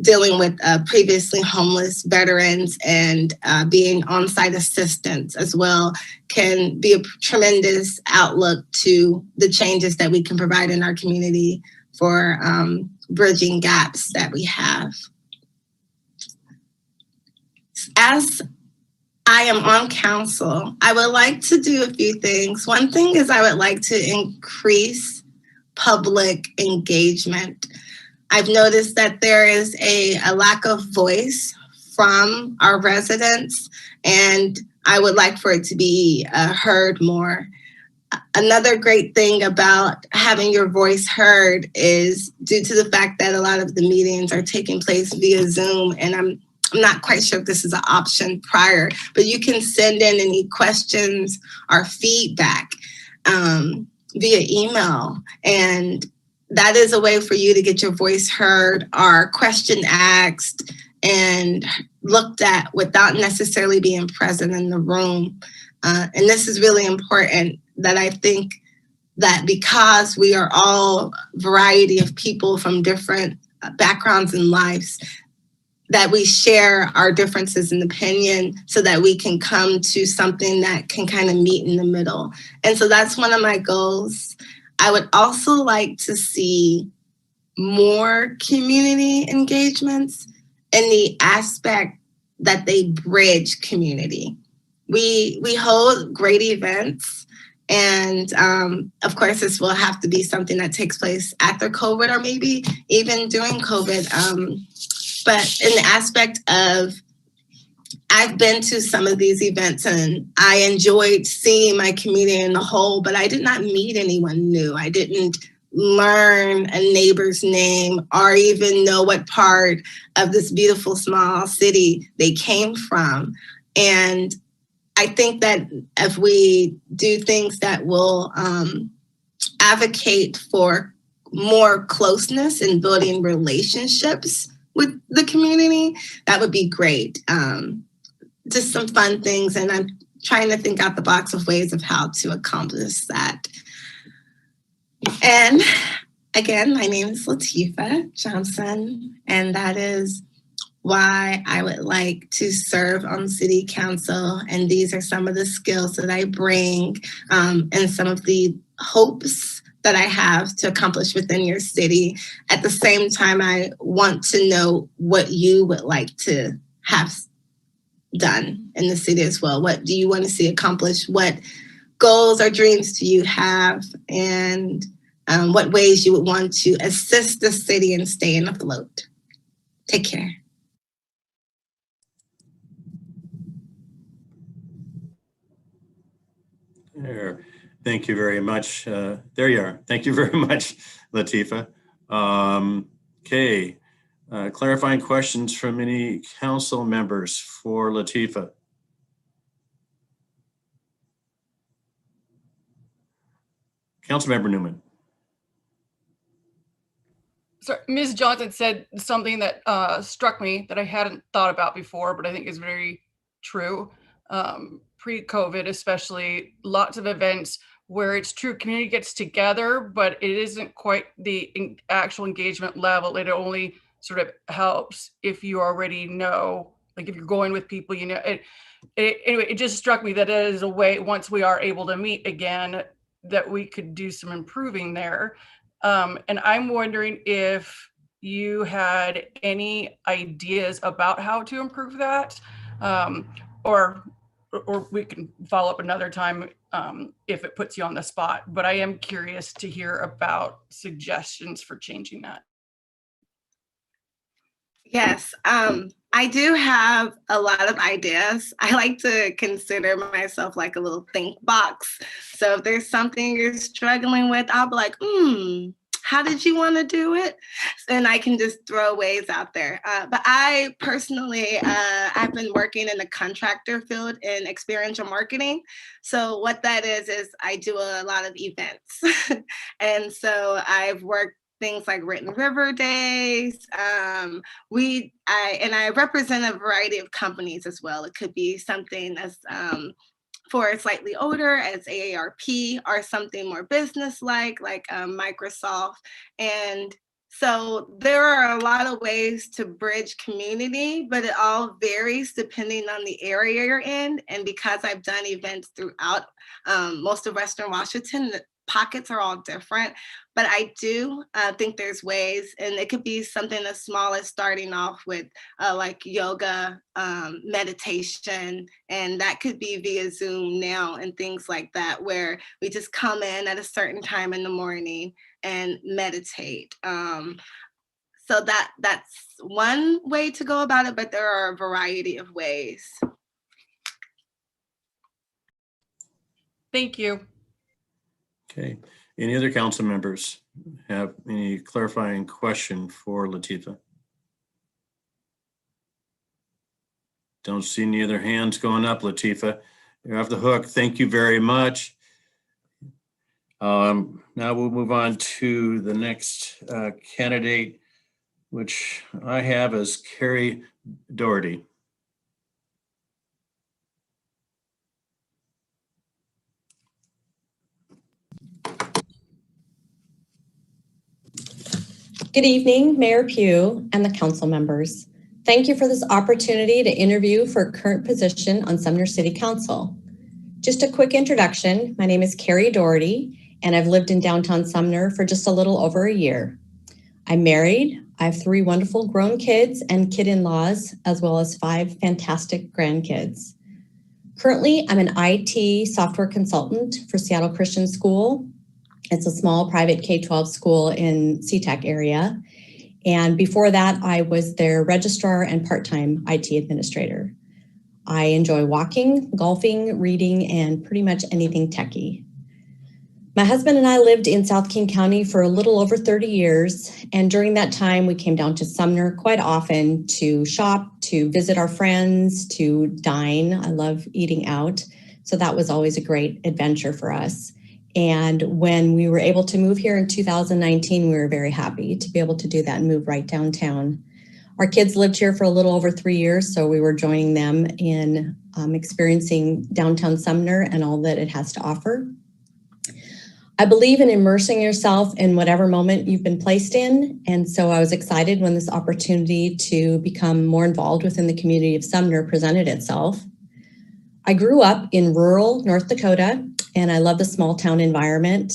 dealing with previously homeless veterans and being on-site assistance as well, can be a tremendous outlook to the changes that we can provide in our community for bridging gaps that we have. As I am on council, I would like to do a few things. One thing is I would like to increase public engagement. I've noticed that there is a lack of voice from our residents, and I would like for it to be heard more. Another great thing about having your voice heard is due to the fact that a lot of the meetings are taking place via Zoom, and I'm not quite sure if this is an option prior, but you can send in any questions or feedback via email. And that is a way for you to get your voice heard or question asked and looked at without necessarily being present in the room. And this is really important, that I think that because we are all variety of people from different backgrounds and lives, that we share our differences in opinion so that we can come to something that can kind of meet in the middle. And so that's one of my goals. I would also like to see more community engagements in the aspect that they bridge community. We hold great events, and of course this will have to be something that takes place after COVID or maybe even during COVID. But in the aspect of, I've been to some of these events and I enjoyed seeing my community in the whole, but I did not meet anyone new. I didn't learn a neighbor's name or even know what part of this beautiful small city they came from. And I think that if we do things that will advocate for more closeness and building relationships with the community, that would be great. Just some fun things, and I'm trying to think out the box of ways of how to accomplish that. And again, my name is Latifah Johnson, and that is why I would like to serve on city council. And these are some of the skills that I bring and some of the hopes that I have to accomplish within your city. At the same time, I want to know what you would like to have done in the city as well. What do you want to see accomplished? What goals or dreams do you have? And what ways you would want to assist the city in staying afloat? Take care. There. Thank you very much. There you are. Thank you very much, Latifah. Okay. Clarifying questions from any council members for Latifah? Councilmember Newman. So Ms. Johnson said something that struck me that I hadn't thought about before, but I think is very true. Pre-COVID, especially, lots of events where it's true community gets together, but it isn't quite the actual engagement level. It only sort of helps if you already know like if you're going with people, you know, anyway, it just struck me that it is a way, once we are able to meet again, that we could do some improving there. And I'm wondering if you had any ideas about how to improve that, or we can follow up another time if it puts you on the spot. But I am curious to hear about suggestions for changing that. Yes, I do have a lot of ideas. I like to consider myself like a little think box. So if there's something you're struggling with, I'll be like, how did you want to do it? And I can just throw ways out there. But I personally, I've been working in the contractor field in experiential marketing. So what that is I do a lot of events. And so I've worked things like Written River Days. I represent a variety of companies as well. It could be something as for slightly older as AARP, or something more business-like, like Microsoft. And so there are a lot of ways to bridge community, but it all varies depending on the area you're in. And because I've done events throughout most of Western Washington, the pockets are all different. But I do think there's ways, and it could be something as small as starting off with like yoga, meditation, and that could be via Zoom now and things like that, where we just come in at a certain time in the morning and meditate. So that's one way to go about it, but there are a variety of ways. Thank you. Okay. Any other council members have any clarifying question for Latifa? Don't see any other hands going up, Latifa. You're off the hook. Thank you very much. Now we'll move on to the next candidate, which I have as Carrie Doherty. Good evening, Mayor Pugh and the council members. Thank you for this opportunity to interview for a current position on Sumner City Council. Just a quick introduction. My name is Carrie Doherty, and I've lived in downtown Sumner for just a little over a year. I'm married. I have 3 wonderful grown kids and kid-in-laws, as well as 5 fantastic grandkids. Currently, I'm an IT software consultant for Seattle Christian School. It's a small private K-12 school in SeaTac area. And before that, I was their registrar and part-time IT administrator. I enjoy walking, golfing, reading, and pretty much anything techie. My husband and I lived in South King County for a little over 30 years. And during that time, we came down to Sumner quite often to shop, to visit our friends, to dine. I love eating out. So that was always a great adventure for us. And when we were able to move here in 2019, we were very happy to be able to do that and move right downtown. Our kids lived here for a little over 3 years, so we were joining them in experiencing downtown Sumner and all that it has to offer. I believe in immersing yourself in whatever moment you've been placed in, and so I was excited when this opportunity to become more involved within the community of Sumner presented itself. I grew up in rural North Dakota, and I love the small town environment.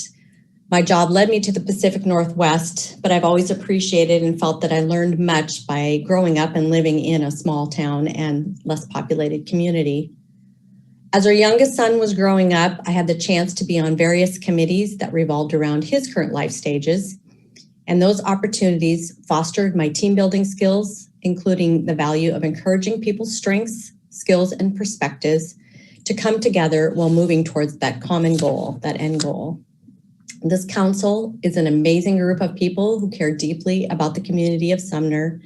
My job led me to the Pacific Northwest, but I've always appreciated and felt that I learned much by growing up and living in a small town and less populated community. As our youngest son was growing up, I had the chance to be on various committees that revolved around his current life stages. And those opportunities fostered my team building skills, including the value of encouraging people's strengths, skills, and perspectives to come together while moving towards that common goal, that end goal. This council is an amazing group of people who care deeply about the community of Sumner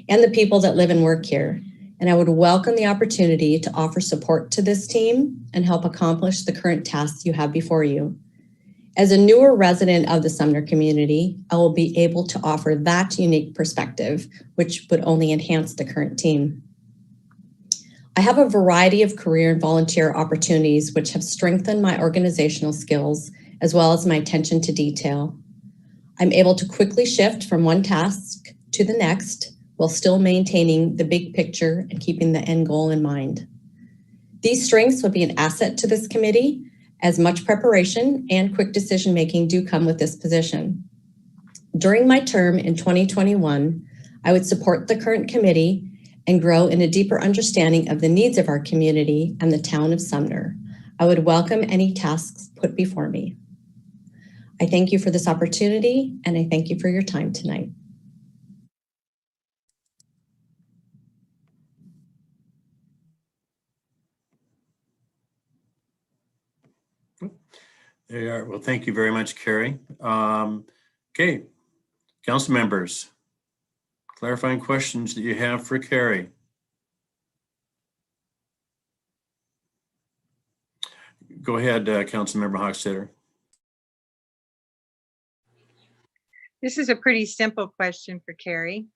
and the people that live and work here. And I would welcome the opportunity to offer support to this team and help accomplish the current tasks you have before you. As a newer resident of the Sumner community, I will be able to offer that unique perspective, which would only enhance the current team. I have a variety of career and volunteer opportunities which have strengthened my organizational skills as well as my attention to detail. I'm able to quickly shift from one task to the next while still maintaining the big picture and keeping the end goal in mind. These strengths will be an asset to this committee, as much preparation and quick decision-making do come with this position. During my term in 2021, I would support the current committee and grow in a deeper understanding of the needs of our community and the town of Sumner. I would welcome any tasks put before me. I thank you for this opportunity, and I thank you for your time tonight. There you are. Well, thank you very much, Carrie. Okay, council members, clarifying questions that you have for Carrie. Go ahead, Councilmember Hochstetter. This is a pretty simple question for Carrie.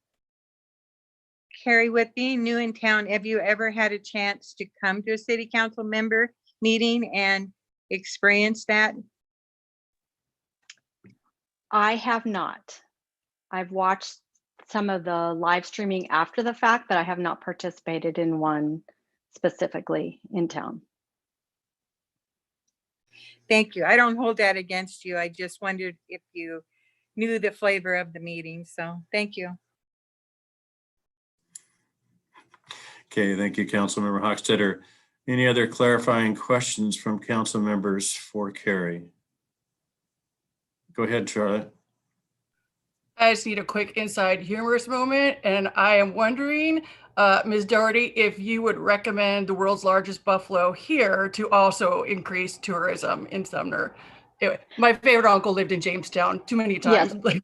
Carrie, with being new in town, have you ever had a chance to come to a city council member meeting and experience that? I have not. I've watched some of the live streaming after the fact, but I have not participated in one specifically in town. Thank you. I don't hold that against you. I just wondered if you knew the flavor of the meeting. So thank you. Okay, thank you, Councilmember Hochstetter. Any other clarifying questions from council members for Carrie? Go ahead, Charlotte. I just need a quick inside humorous moment, and I am wondering, Ms. Doherty, if you would recommend the world's largest buffalo here to also increase tourism in Sumner. My favorite uncle lived in Jamestown too many times. Yes,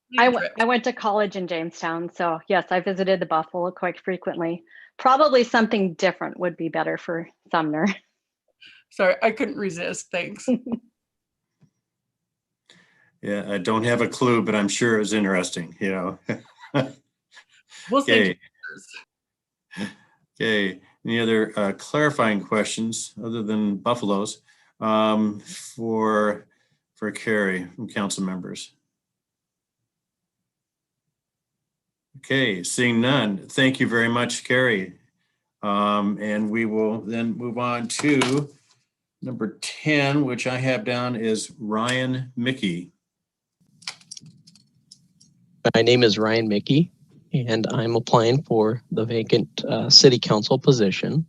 I went to college in Jamestown, so yes, I visited the buffalo quite frequently. Probably something different would be better for Sumner. Sorry, I couldn't resist. Thanks. Yeah, I don't have a clue, but I'm sure it was interesting, you know. We'll see. Okay. Any other clarifying questions other than buffaloes for Carrie from council members? Okay, seeing none. Thank you very much, Carrie. And we will then move on to number 10, which I have down is Ryan Mickey. My name is Ryan Mickey, and I'm applying for the vacant city council position.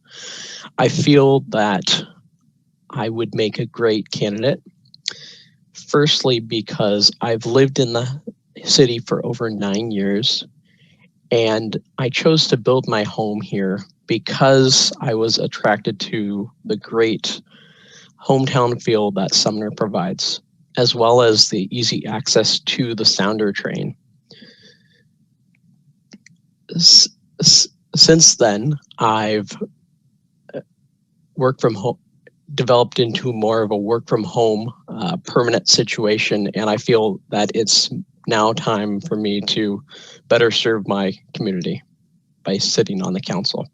I feel that I would make a great candidate. Firstly, because I've lived in the city for over 9 years, and I chose to build my home here because I was attracted to the great hometown feel that Sumner provides, as well as the easy access to the Sounder train. Since then, I've worked from home, developed into more of a work from home permanent situation, and I feel that it's now time for me to better serve my community by sitting on the council.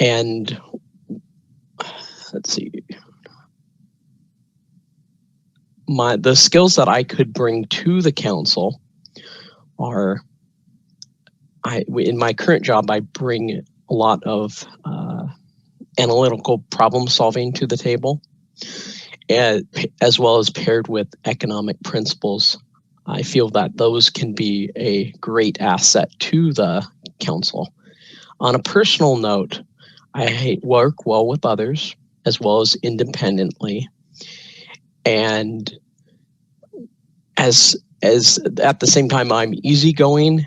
And let's see. The skills that I could bring to the council are, in my current job, I bring a lot of analytical problem solving to the table, and as well as paired with economic principles. I feel that those can be a great asset to the council. On a personal note, I work well with others as well as independently. And as at the same time, I'm easygoing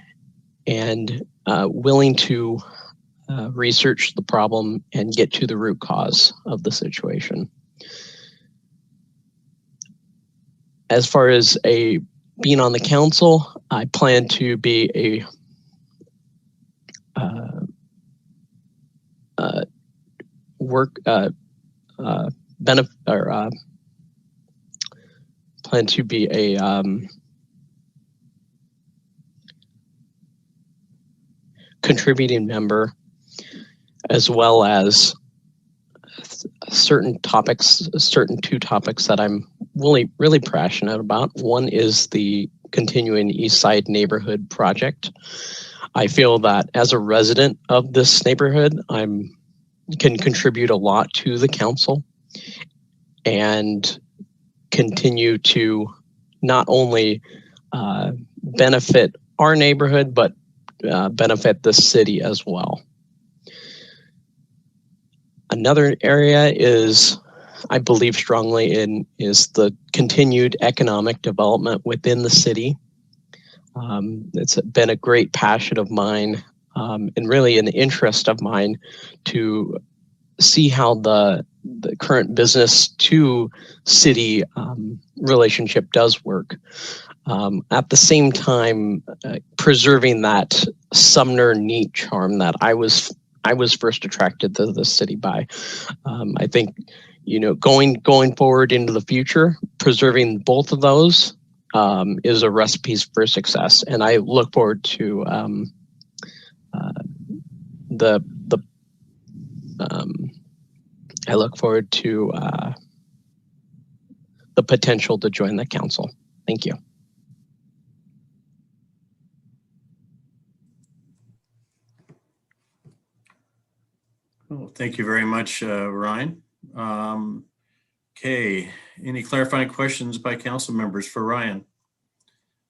and willing to research the problem and get to the root cause of the situation. As far as being on the council, I plan to be plan to be a contributing member, as well as certain two topics that I'm really passionate about. One is the continuing East Side Neighborhood Project. I feel that as a resident of this neighborhood, can contribute a lot to the council and continue to not only benefit our neighborhood, but benefit the city as well. Another area I believe strongly in is the continued economic development within the city. It's been a great passion of mine and really an interest of mine to see how the current business to city relationship does work. At the same time, preserving that Sumner neat charm that I was first attracted to the city by. I think, going forward into the future, preserving both of those is a recipe for success, and I look forward to the potential to join the council. Thank you. Well, thank you very much, Ryan. Okay, any clarifying questions by council members for Ryan?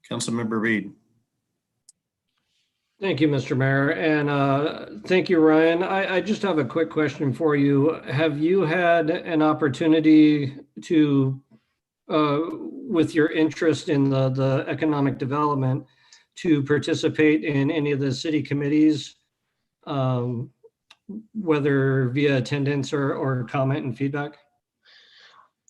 Councilmember Reed. Thank you, Mr. Mayor, and thank you, Ryan. I just have a quick question for you. Have you had an opportunity to, with your interest in the economic development, to participate in any of the city committees, whether via attendance or comment and feedback?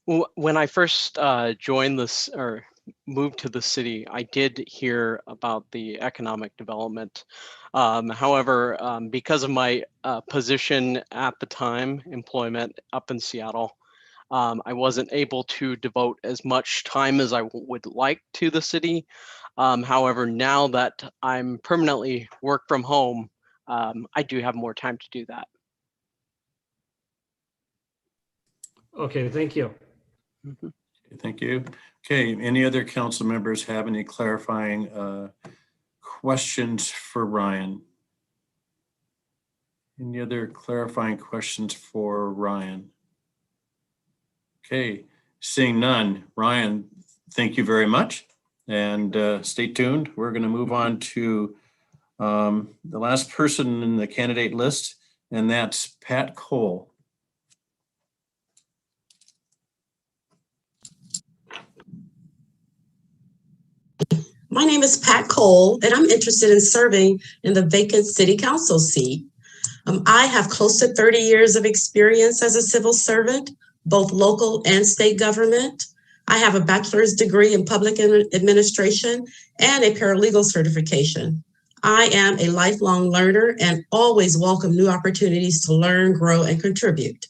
When I first joined this or moved to the city, I did hear about the economic development. However, because of my position at the time, employment up in Seattle, I wasn't able to devote as much time as I would like to the city. However, now that I'm permanently work from home, I do have more time to do that. Okay, thank you. Mm-hmm. Thank you. Okay, any other council members have any clarifying questions for Ryan? Any other clarifying questions for Ryan? Okay, seeing none. Ryan, thank you very much. And stay tuned. We're going to move on to the last person in the candidate list, and that's Pat Cole. My name is Pat Cole, and I'm interested in serving in the vacant city council seat. I have close to 30 years of experience as a civil servant, both local and state government. I have a bachelor's degree in public administration and a paralegal certification. I am a lifelong learner and always welcome new opportunities to learn, grow, and contribute.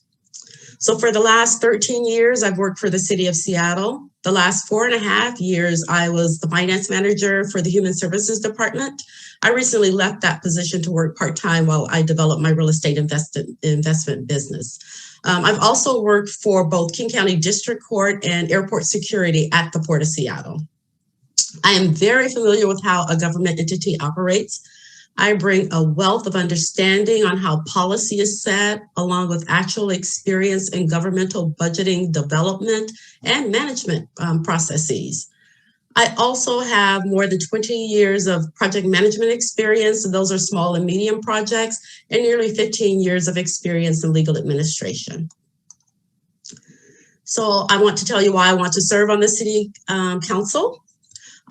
So for the last 13 years, I've worked for the city of Seattle. The last 4.5 years, I was the finance manager for the Human Services Department. I recently left that position to work part-time while I developed my real estate investment business. I've also worked for both King County District Court and Airport Security at the Port of Seattle. I am very familiar with how a government entity operates. I bring a wealth of understanding on how policy is set, along with actual experience in governmental budgeting, development, and management processes. I also have more than 20 years of project management experience, and those are small and medium projects, and nearly 15 years of experience in legal administration. So I want to tell you why I want to serve on the city council.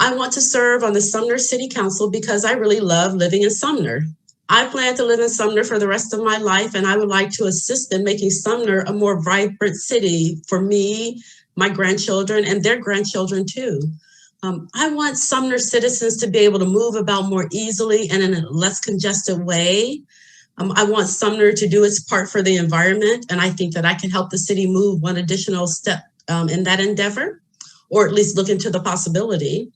I want to serve on the Sumner City Council because I really love living in Sumner. I plan to live in Sumner for the rest of my life, and I would like to assist in making Sumner a more vibrant city for me, my grandchildren, and their grandchildren too. I want Sumner citizens to be able to move about more easily and in a less congested way. I want Sumner to do its part for the environment, and I think that I can help the city move one additional step in that endeavor, or at least look into the possibility.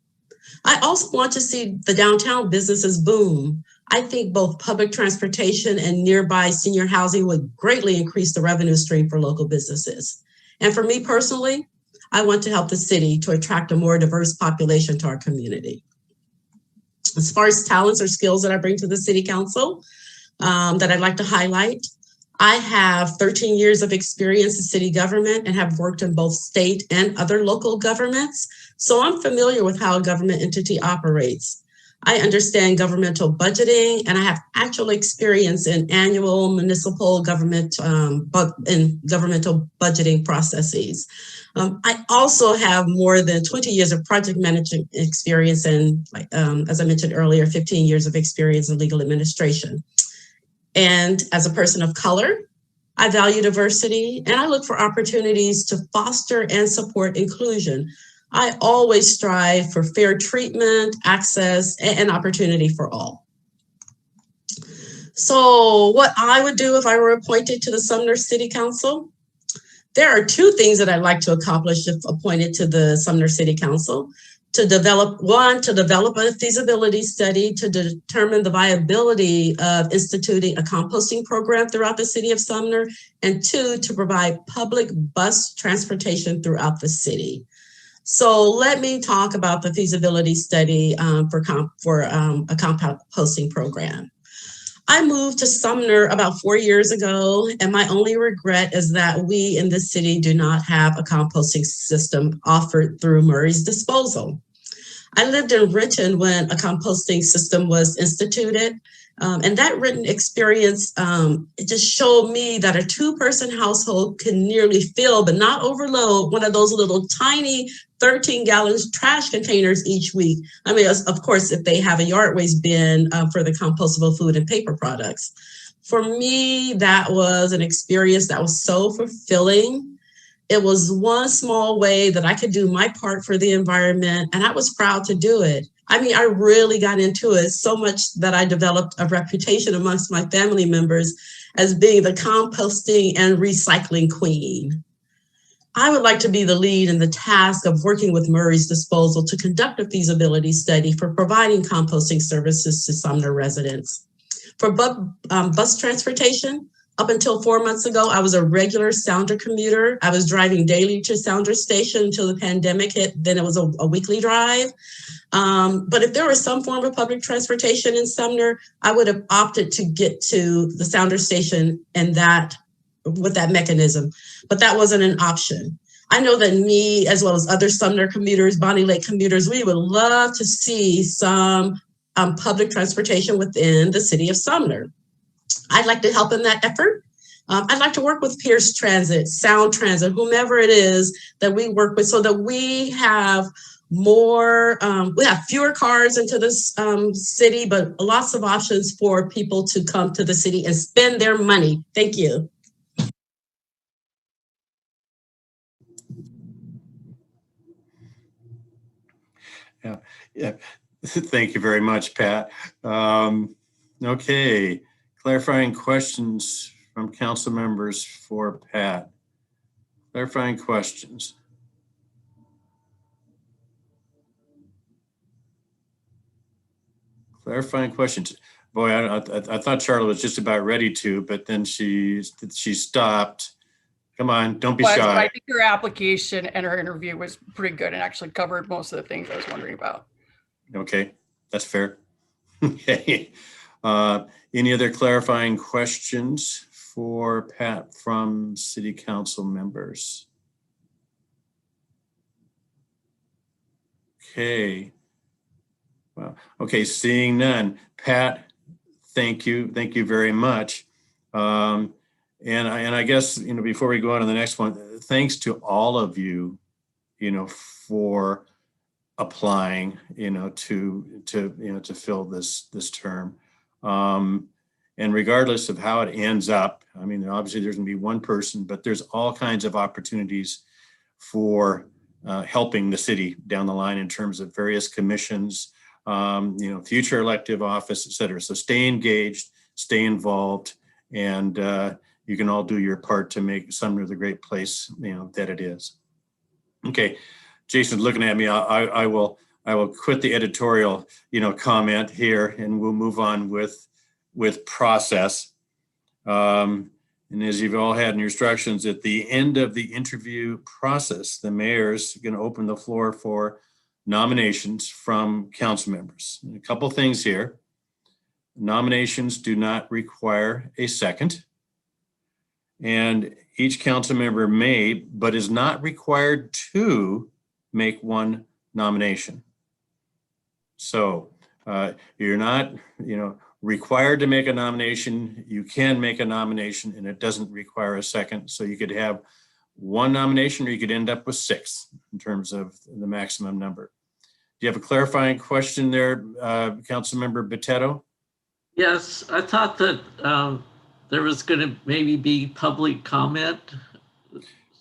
I also want to see the downtown businesses boom. I think both public transportation and nearby senior housing would greatly increase the revenue stream for local businesses. And for me personally, I want to help the city to attract a more diverse population to our community. As far as talents or skills that I bring to the city council that I'd like to highlight, I have 13 years of experience in city government and have worked in both state and other local governments. So I'm familiar with how a government entity operates. I understand governmental budgeting, and I have actual experience in annual municipal government and governmental budgeting processes. I also have more than 20 years of project management experience and, as I mentioned earlier, 15 years of experience in legal administration. And as a person of color, I value diversity and I look for opportunities to foster and support inclusion. I always strive for fair treatment, access, and opportunity for all. So what I would do if I were appointed to the Sumner City Council, there are two things that I'd like to accomplish if appointed to the Sumner City Council. To develop a feasibility study to determine the viability of instituting a composting program throughout the city of Sumner, and two, to provide public bus transportation throughout the city. So let me talk about the feasibility study for a composting program. I moved to Sumner about 4 years ago, and my only regret is that we in the city do not have a composting system offered through Murray's Disposal. I lived in Renton when a composting system was instituted, and that Renton experience, it just showed me that a two-person household can nearly fill, but not overload, one of those little tiny 13-gallon trash containers each week. I mean, of course, if they have a yard waste bin for the compostable food and paper products. For me, that was an experience that was so fulfilling. It was one small way that I could do my part for the environment, and I was proud to do it. I mean, I really got into it so much that I developed a reputation amongst my family members as being the composting and recycling queen. I would like to be the lead in the task of working with Murray's Disposal to conduct a feasibility study for providing composting services to Sumner residents. For bus transportation, up until 4 months ago, I was a regular Sounder commuter. I was driving daily to Sounder Station until the pandemic hit. Then it was a weekly drive. But if there was some form of public transportation in Sumner, I would have opted to get to the Sounder Station and with that mechanism, but that wasn't an option. I know that me, as well as other Sumner commuters, Bonnie Lake commuters, we would love to see some public transportation within the city of Sumner. I'd like to help in that effort. I'd like to work with Pierce Transit, Sound Transit, whomever it is that we work with, so that we have fewer cars into this city, but lots of options for people to come to the city and spend their money. Thank you. Yeah. Thank you very much, Pat. Okay, clarifying questions from council members for Pat. Clarifying questions. Clarifying questions. Boy, I thought Charlotte was just about ready to, but then she stopped. Come on, don't be shy. I think her application and her interview was pretty good and actually covered most of the things I was wondering about. Okay, that's fair. Okay. Any other clarifying questions for Pat from city council members? Okay. Well, okay, seeing none. Pat, thank you. Thank you very much. And I guess, before we go on to the next one, thanks to all of you, for applying, to fill this term. And regardless of how it ends up, obviously there's gonna be one person, but there's all kinds of opportunities for helping the city down the line in terms of various commissions, future elective office, et cetera. So stay engaged, stay involved, and you can all do your part to make Sumner the great place, that it is. Okay, Jason's looking at me. I will quit the editorial, comment here, and we'll move on with process. And as you've all had in your instructions, at the end of the interview process, the mayor's going to open the floor for nominations from council members. A couple things here. Nominations do not require a second. And each council member may, but is not required to make one nomination. So you're not, required to make a nomination. You can make a nomination and it doesn't require a second. So you could have one nomination or you could end up with 6 in terms of the maximum number. Do you have a clarifying question there, Councilmember Botetto? Yes, I thought that there was going to maybe be public comment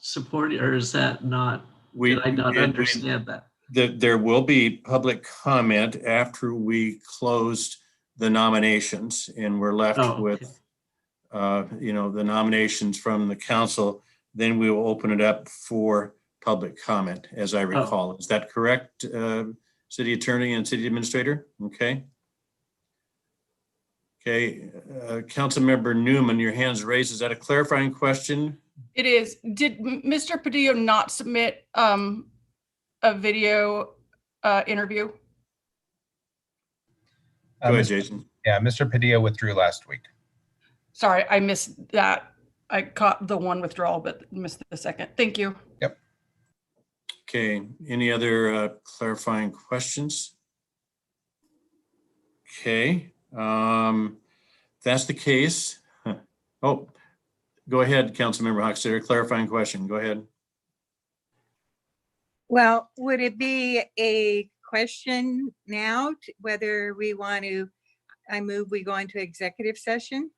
support, or is that not? Did I not understand that? There will be public comment after we closed the nominations, and we're left with, the nominations from the council. Then we will open it up for public comment, as I recall. Is that correct, City Attorney and City Administrator? Okay. Okay, Councilmember Newman, your hand's raised. Is that a clarifying question? It is. Did Mr. Padillo not submit a video interview? Go ahead, Jason. Yeah, Mr. Padilla withdrew last week. Sorry, I missed that. I caught the one withdrawal, but missed the second. Thank you. Yep. Okay, any other clarifying questions? Okay, if that's the case. Oh, go ahead, Councilmember Hochstetter, clarifying question, go ahead. Well, would it be a question now whether we want to, I move we go into executive session?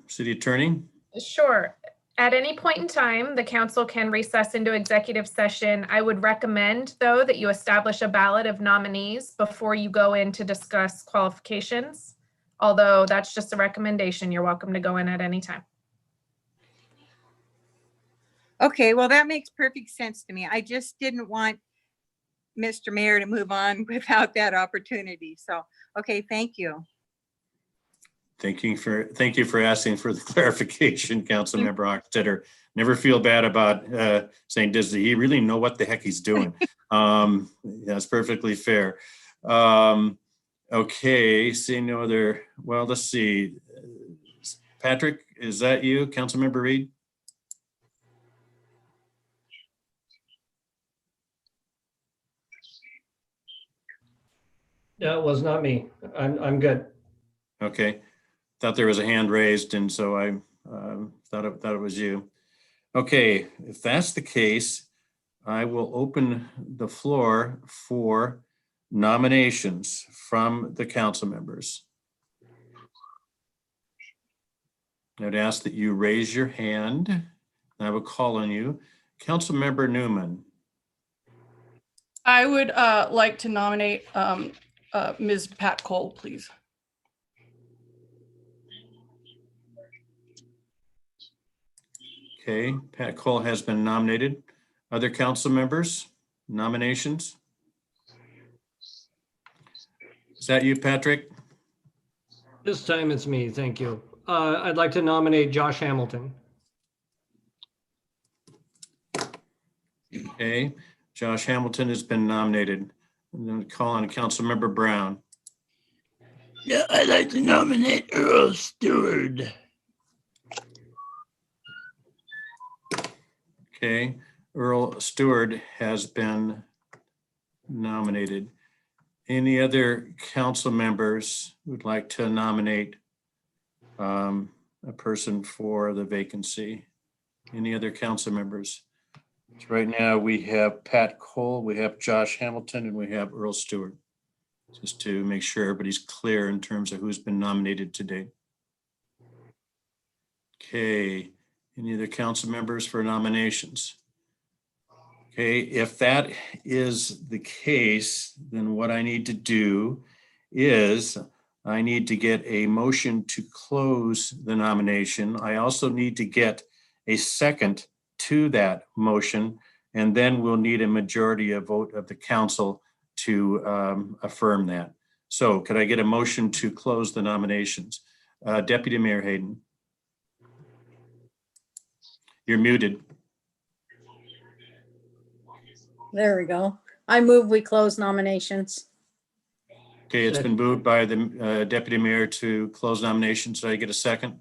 City Attorney? Sure. At any point in time, the council can recess into executive session. I would recommend, though, that you establish a ballot of nominees before you go in to discuss qualifications. Although that's just a recommendation, you're welcome to go in at any time. Okay, well, that makes perfect sense to me. I just didn't want Mr. Mayor to move on without that opportunity. So, okay, thank you. Thank you for asking for the clarification, Councilmember Hochstetter. Never feel bad about saying, does he really know what the heck he's doing? That's perfectly fair. Okay, seeing no other, well, let's see. Patrick, is that you, Councilmember Reed? No, it was not me. I'm good. Okay, thought there was a hand raised, and so I thought it was you. Okay, if that's the case, I will open the floor for nominations from the council members. I'd ask that you raise your hand, and I will call on you. Councilmember Newman. I would like to nominate Ms. Pat Cole, please. Okay, Pat Cole has been nominated. Other council members, nominations? Is that you, Patrick? This time it's me, thank you. I'd like to nominate Josh Hamilton. Okay, Josh Hamilton has been nominated. I'm going to call on Councilmember Brown. Yeah, I'd like to nominate Earl Stewart. Okay, Earl Stewart has been nominated. Any other council members who'd like to nominate a person for the vacancy? Any other council members? So right now we have Pat Cole, we have Josh Hamilton, and we have Earl Stewart. Just to make sure everybody's clear in terms of who's been nominated today. Okay, any other council members for nominations? Okay, if that is the case, then what I need to do is I need to get a motion to close the nomination. I also need to get a second to that motion, and then we'll need a majority of vote of the council to affirm that. So could I get a motion to close the nominations? Deputy Mayor Hayden. You're muted. There we go. I move we close nominations. Okay, it's been moved by the Deputy Mayor to close nominations. Did I get a second?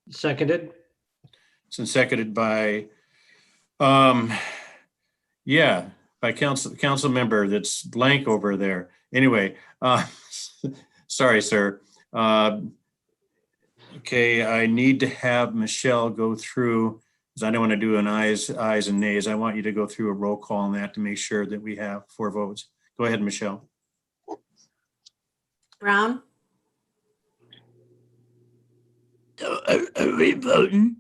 Seconded. It's been seconded by, yeah, by council member that's blank over there. Anyway, sorry, sir. Okay, I need to have Michelle go through, because I don't want to do an ayes and nays. I want you to go through a roll call on that to make sure that we have 4 votes. Go ahead, Michelle. Brown, Are we voting?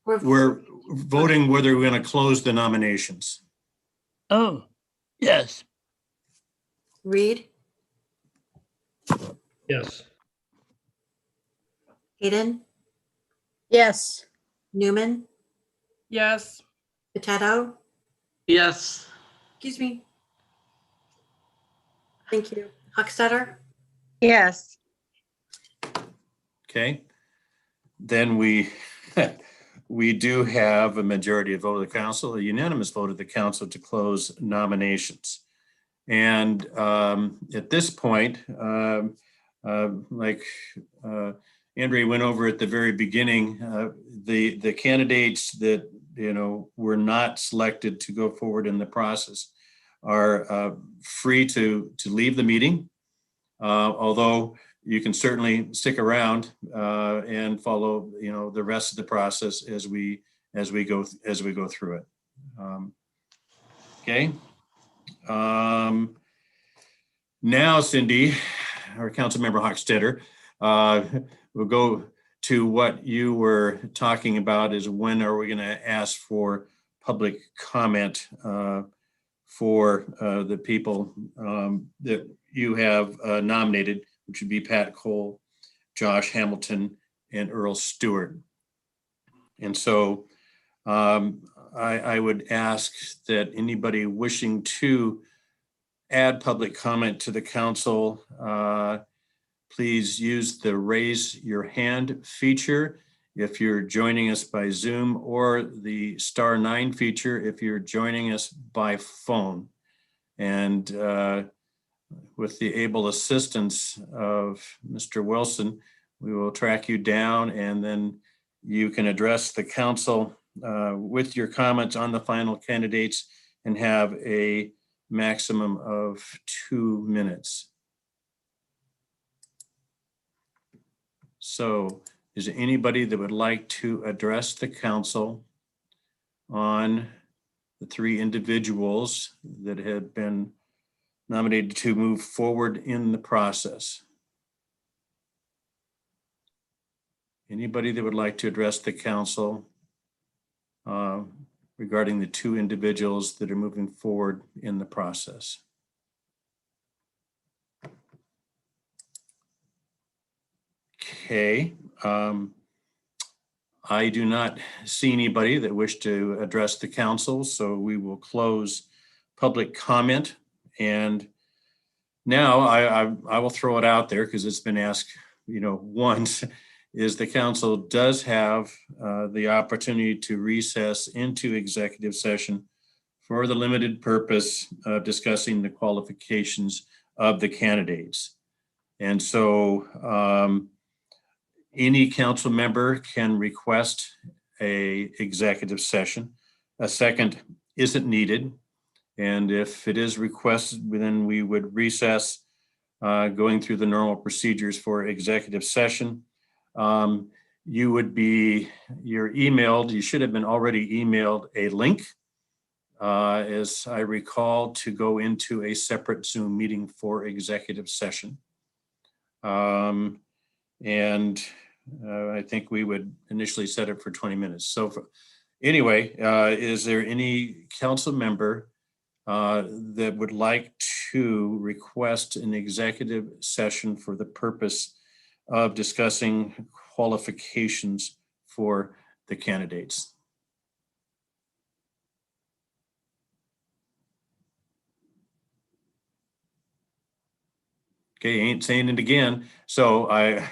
We're voting whether we're going to close the nominations. Oh, yes. Reed, Yes. Hayden, Yes. Newman, Yes. Potato. Yes. Excuse me. Thank you. Hochstetter, Yes. Okay. Then we do have a majority of vote of the council, a unanimous vote of the council to close nominations. And at this point, like Andrea went over at the very beginning, the candidates that were not selected to go forward in the process are free to leave the meeting, although you can certainly stick around and follow the rest of the process as we go through it. Okay. Now, Cindy, or Councilmember Hochstetter, we'll go to what you were talking about, is when are we going to ask for public comment for the people that you have nominated, which would be Pat Cole, Josh Hamilton, and Earl Stewart. And so I would ask that anybody wishing to add public comment to the council, please use the raise your hand feature if you're joining us by Zoom, or the *9 feature if you're joining us by phone. And with the able assistance of Mr. Wilson, we will track you down, and then you can address the council with your comments on the final candidates and have a maximum of 2 minutes. So is there anybody that would like to address the council on the 3 individuals that have been nominated to move forward in the process? Anybody that would like to address the council regarding the 2 individuals that are moving forward in the process? Okay. I do not see anybody that wish to address the council, so we will close public comment. And now I will throw it out there because it's been asked, once, is the council does have the opportunity to recess into executive session for the limited purpose of discussing the qualifications of the candidates. And so any council member can request an executive session. A second isn't needed. And if it is requested, then we would recess, going through the normal procedures for executive session. You're emailed, you should have been already emailed a link, as I recall, to go into a separate Zoom meeting for executive session. And I think we would initially set it for 20 minutes. So anyway, is there any council member that would like to request an executive session for the purpose of discussing qualifications for the candidates? Okay, ain't saying it again. So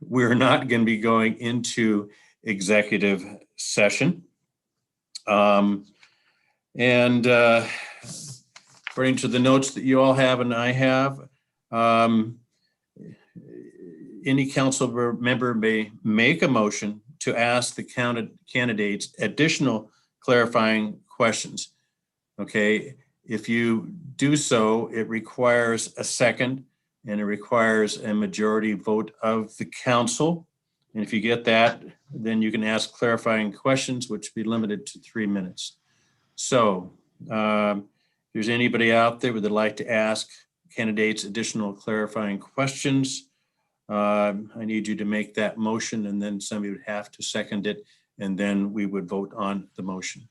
we're not going to be going into executive session. And according to the notes that you all have and I have, any council member may make a motion to ask the candidates additional clarifying questions. Okay, if you do so, it requires a second and it requires a majority vote of the council. And if you get that, then you can ask clarifying questions, which will be limited to 3 minutes. So if there's anybody out there that would like to ask candidates additional clarifying questions, I need you to make that motion, and then somebody would have to second it, and then we would vote on the motion.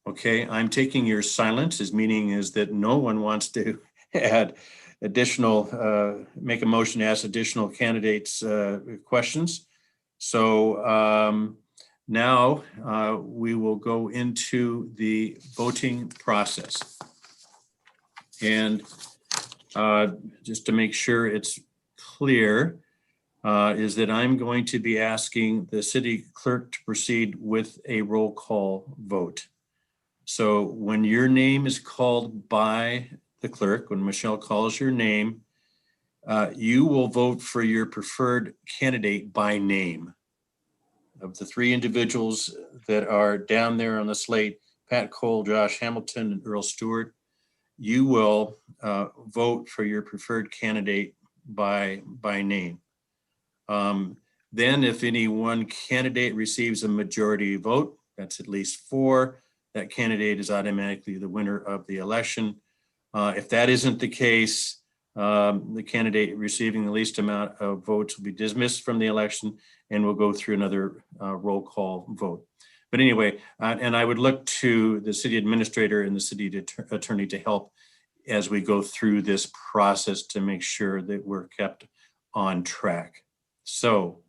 Okay, I'm taking your silence as meaning is that no one wants to add additional, make a motion to ask additional candidates questions. So now we will go into the voting process. And just to make sure it's clear, is that I'm going to be asking the city clerk to proceed with a roll call vote. So when your name is called by the clerk, when Michelle calls your name, you will vote for your preferred candidate by name. Of the 3 individuals that are down there on the slate, Pat Cole, Josh Hamilton, and Earl Stewart, you will vote for your preferred candidate by name. Then if any one candidate receives a majority vote, that's at least 4, that candidate is automatically the winner of the election. If that isn't the case, the candidate receiving the least amount of votes will be dismissed from the election, and we'll go through another roll call vote. But anyway, and I would look to the city administrator and the city attorney to help as we go through this process to make sure that we're kept on track. So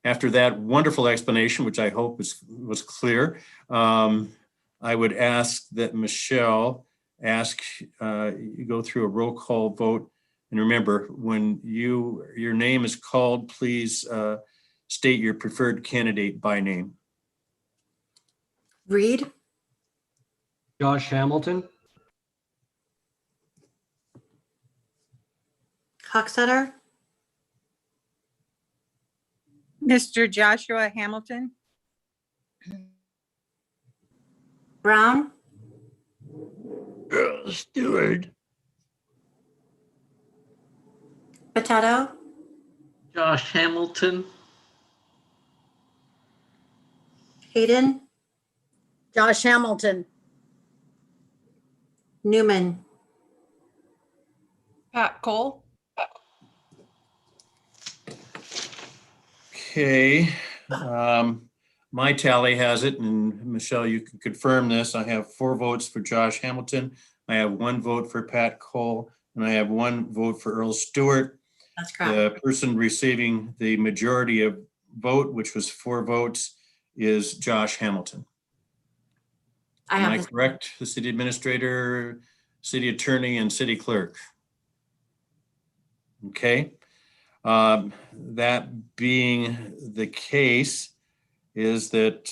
after that wonderful explanation, which I hope was clear, I would ask that Michelle you go through a roll call vote. And remember, when your name is called, please state your preferred candidate by name. Reed, Josh Hamilton, Hochstetter, Mr. Joshua Hamilton, Brown, Earl Stewart, Potato, Josh Hamilton, Hayden, Josh Hamilton, Newman, Pat Cole, Okay, my tally has it, and Michelle, you can confirm this. I have 4 votes for Josh Hamilton. I have 1 vote for Pat Cole, and I have 1 vote for Earl Stewart. That's correct. The person receiving the majority of vote, which was 4 votes, is Josh Hamilton. Am I correct? The city administrator, city attorney, and city clerk. Okay. That being the case, is that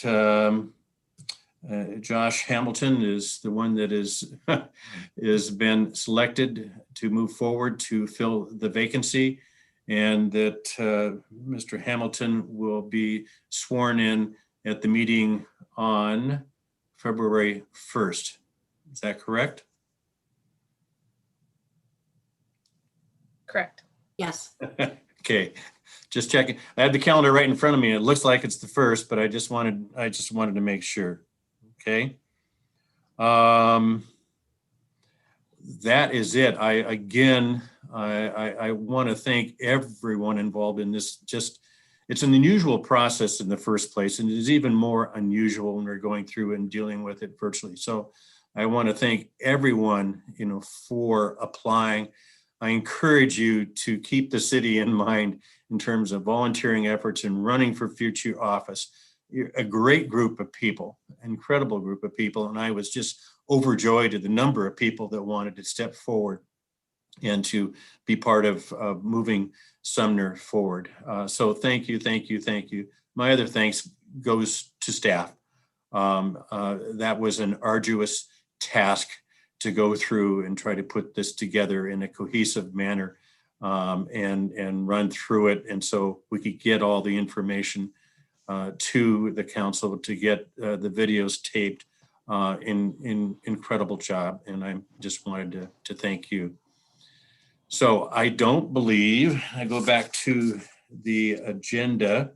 Josh Hamilton is the one that is been selected to move forward to fill the vacancy, and that Mr. Hamilton will be sworn in at the meeting on February 1st. Is that correct? Correct. Yes. Okay, just checking. I have the calendar right in front of me. It looks like it's the 1st, but I just wanted to make sure. Okay. That is it. I want to thank everyone involved in this. It's an unusual process in the first place, and it is even more unusual when we're going through and dealing with it virtually. So I want to thank everyone, for applying. I encourage you to keep the city in mind in terms of volunteering efforts and running for future office. you're a great group of people, incredible group of people. And I was just overjoyed at the number of people that wanted to step forward and to be part of moving Sumner forward. So thank you, thank you, thank you. My other thanks goes to staff. That was an arduous task to go through and try to put this together in a cohesive manner and run through it. And so we could get all the information to the council, to get the videos taped. In incredible job. And I just wanted to thank you. So I don't believe, I go back to the agenda.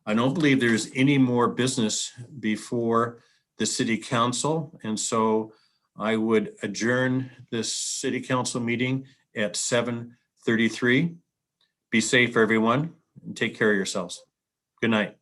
I don't believe there's any more business before the city council. And so I would adjourn this city council meeting at 7:33. Be safe, everyone, and take care of yourselves. Good night.